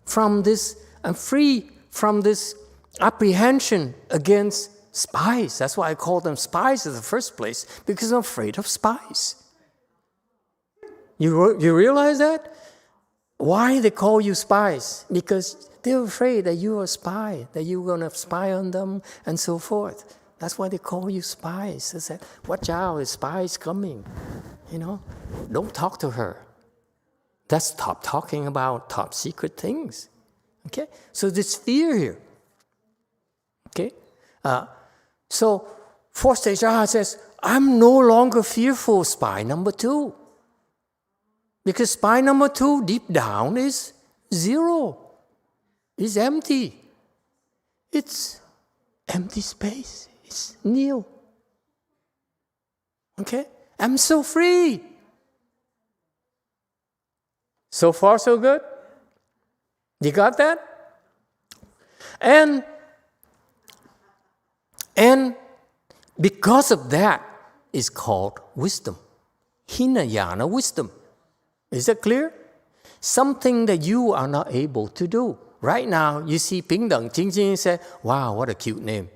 from this. I'm free from this apprehension against spies. That's why I call them spies in the first place, because I'm afraid of spies. You realize that? Why they call you spies? Because they're afraid that you're a spy, that you're going to spy on them and so forth. That's why they call you spies. They say, watch out, a spy is coming. Don't talk to her. That's stop talking about top secret things. Okay? So there's fear here. Okay? So 4th stage Arhat says, I'm no longer fearful of spy number 2. Because spy number 2 deep down is 0. It's empty. It's empty space. It's nil. Okay? I'm so free. So far, so good? You got that? And because of that, it's called wisdom. Hinayana wisdom. Is that clear? Something that you are not able to do. Right now, you see Pingdang Jingjing and say, wow, what a cute name.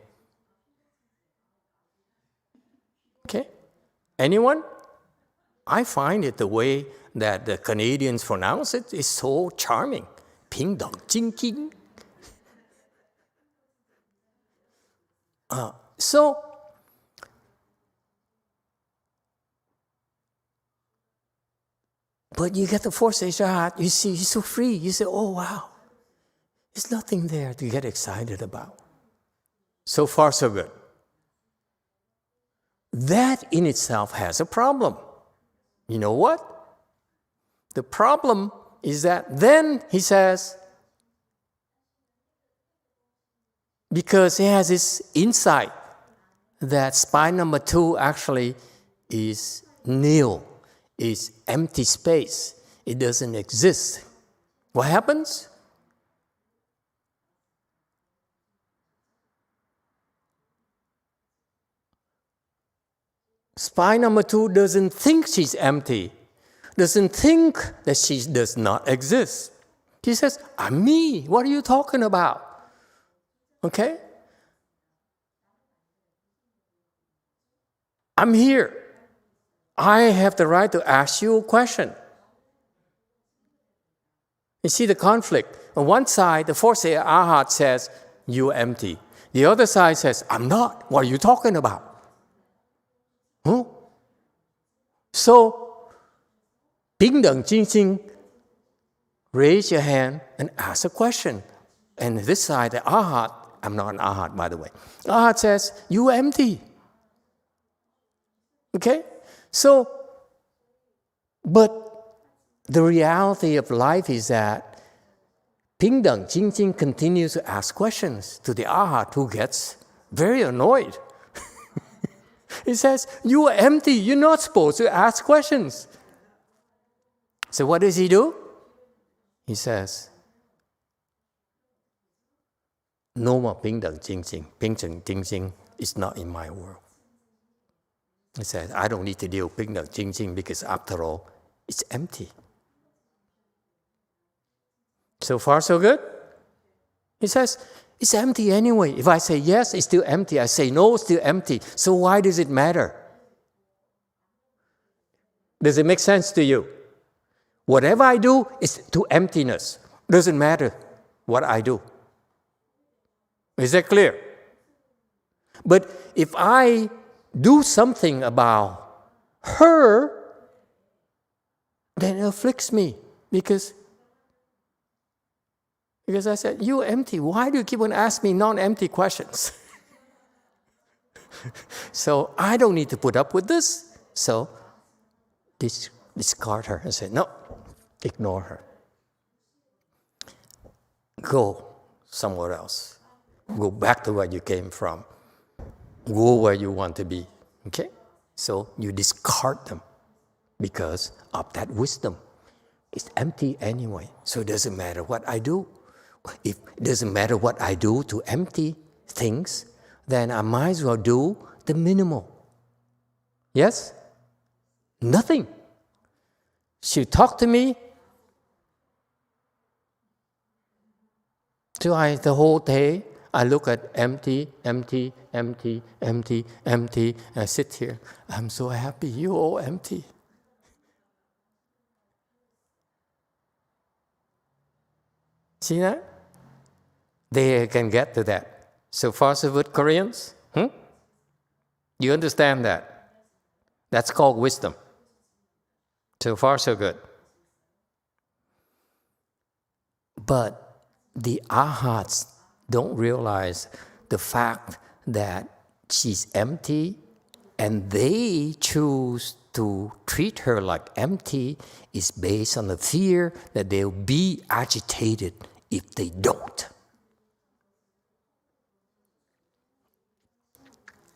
Okay? Anyone? I find it the way that the Canadians pronounce it is so charming. Pingdang Jingjing. But you get the 4th stage Arhat, you see, he's so free. You say, oh, wow. There's nothing there to get excited about. So far, so good. That in itself has a problem. You know what? The problem is that then he says, because he has this insight that spy number 2 actually is nil, is empty space. It doesn't exist. What happens? Spy number 2 doesn't think she's empty, doesn't think that she does not exist. He says, I'm me. What are you talking about? Okay? I'm here. I have the right to ask you a question. You see the conflict. On one side, the 4th stage Arhat says, you're empty. The other side says, I'm not. What are you talking about? Huh? So, Pingdang Jingjing, raise your hand and ask a question. And this side, the Arhat, I'm not an Arhat, by the way. Arhat says, you empty. Okay? So, but the reality of life is that Pingdang Jingjing continues to ask questions to the Arhat, who gets very annoyed. He says, you are empty. You're not supposed to ask questions. So what does he do? He says, no more Pingdang Jingjing. Pingdang Jingjing is not in my world. He says, I don't need to deal with Pingdang Jingjing because after all, it's empty. So far, so good? He says, it's empty anyway. If I say yes, it's still empty. I say no, it's still empty. So why does it matter? Does it make sense to you? Whatever I do is to emptiness. Doesn't matter what I do. Is that clear? But if I do something about her, then it afflicts me because I said, you're empty. Why do you keep on asking me non-empty questions? So I don't need to put up with this. So this discard her and say, no, ignore her. Go somewhere else. Go back to where you came from. Go where you want to be. Okay? So you discard them because of that wisdom. It's empty anyway. So it doesn't matter what I do. If it doesn't matter what I do to empty things, then I might as well do the minimal. Yes? Nothing. She talked to me. So the whole day, I look at empty, empty, empty, empty, empty, and I sit here. I'm so happy, you all empty. See that? They can get to that. So far so good, Koreans? You understand that? That's called wisdom. So far so good. But the arhats don't realize the fact that she's empty and they choose to treat her like empty is based on the fear that they'll be agitated if they don't.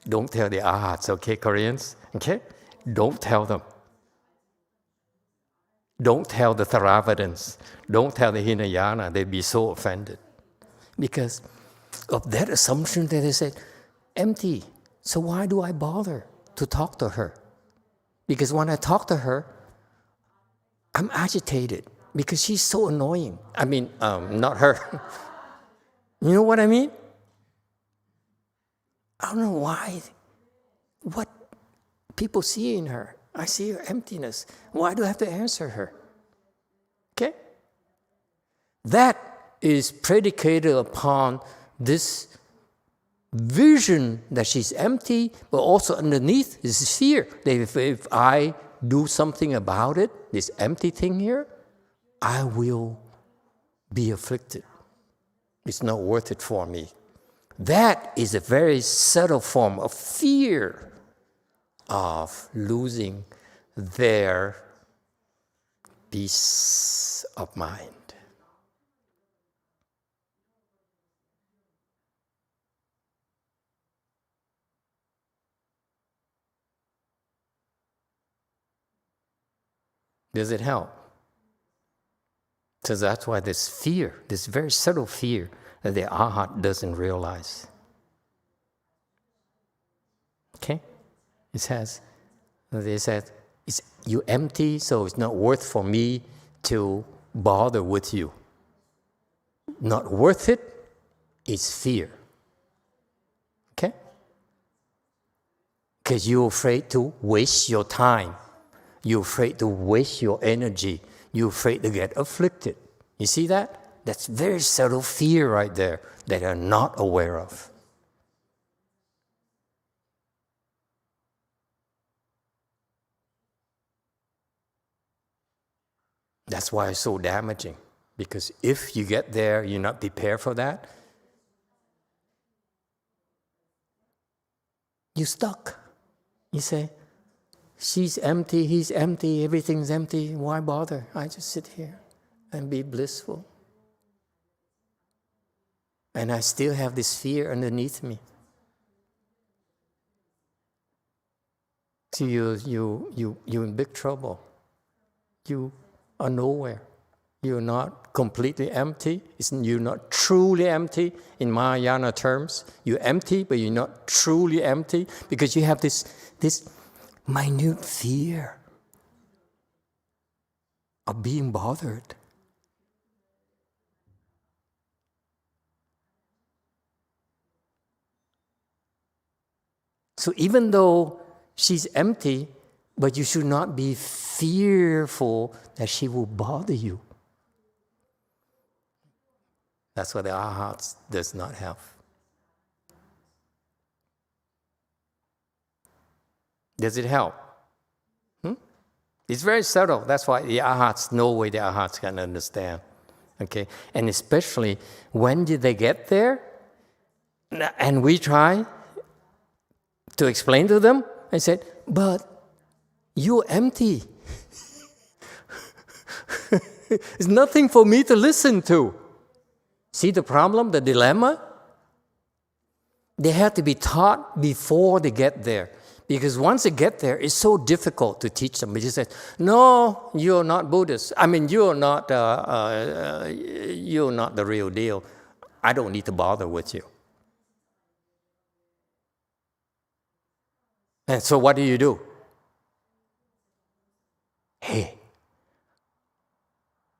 Don't tell the arhats, okay, Koreans? Okay? Don't tell them. Don't tell the Theravadins. Don't tell the Hinayana. They'd be so offended. Because of that assumption that they said, empty. So why do I bother to talk to her? Because when I talk to her, I'm agitated because she's so annoying. I mean, not her. You know what I mean? I don't know why. What people see in her. I see her emptiness. Why do I have to answer her? Okay? That is predicated upon this vision that she's empty, but also underneath is fear that if I do something about it, this empty thing here, I will be afflicted. It's not worth it for me. That is a very subtle form of fear of losing their peace of mind. Does it help? So that's why this fear, this very subtle fear that the arhat doesn't realize. Okay? They said, it's you empty, so it's not worth for me to bother with you. Not worth it is fear. Okay? Because you're afraid to waste your time. You're afraid to waste your energy. You're afraid to get afflicted. You see that? That's very subtle fear right there that you're not aware of. That's why it's so damaging. Because if you get there, you're not prepared for that, you're stuck. You say, she's empty, he's empty, everything's empty. Why bother? I just sit here and be blissful. And I still have this fear underneath me. So you're in big trouble. You are nowhere. You're not completely empty. You're not truly empty in Mahayana terms. You're empty, but you're not truly empty because you have this minute fear of being bothered. So even though she's empty, but you should not be fearful that she will bother you. That's what the arhats does not have. Does it help? It's very subtle. That's why the arhats, no way the arhats can understand. Okay? And especially when did they get there? And we try to explain to them. I said, but you're empty. It's nothing for me to listen to. See the problem, the dilemma? They have to be taught before they get there. Because once they get there, it's so difficult to teach them. They just say, no, you're not Buddhist. I mean, you're not the real deal. I don't need to bother with you. And so what do? Hey,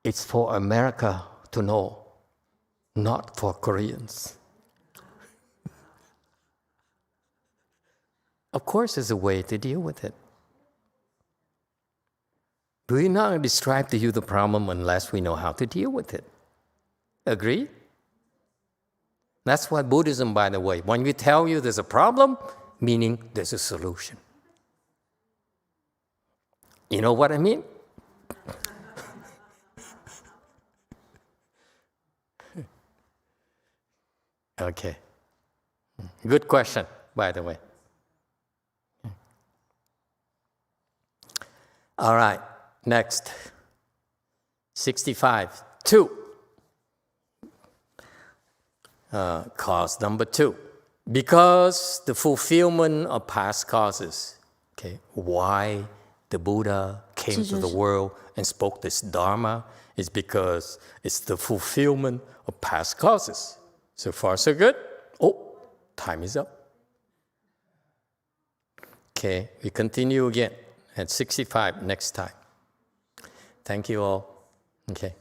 it's for America to know, not for Koreans. Of course, there's a way to deal with it. We're not going to describe to you the problem unless we know how to deal with it. Agree? That's why Buddhism, by the way, when we tell you there's a problem, meaning there's a solution. You know what I mean? Okay. Good question, by the way. All right, next. 65. 2. Cause number 2. Because the fulfillment of past causes. Okay, why the Buddha came to the world and spoke this Dharma is because it's the fulfillment of past causes. So far, so good. Oh, time is up. Okay, we continue again at 65 next time. Thank you all. Okay.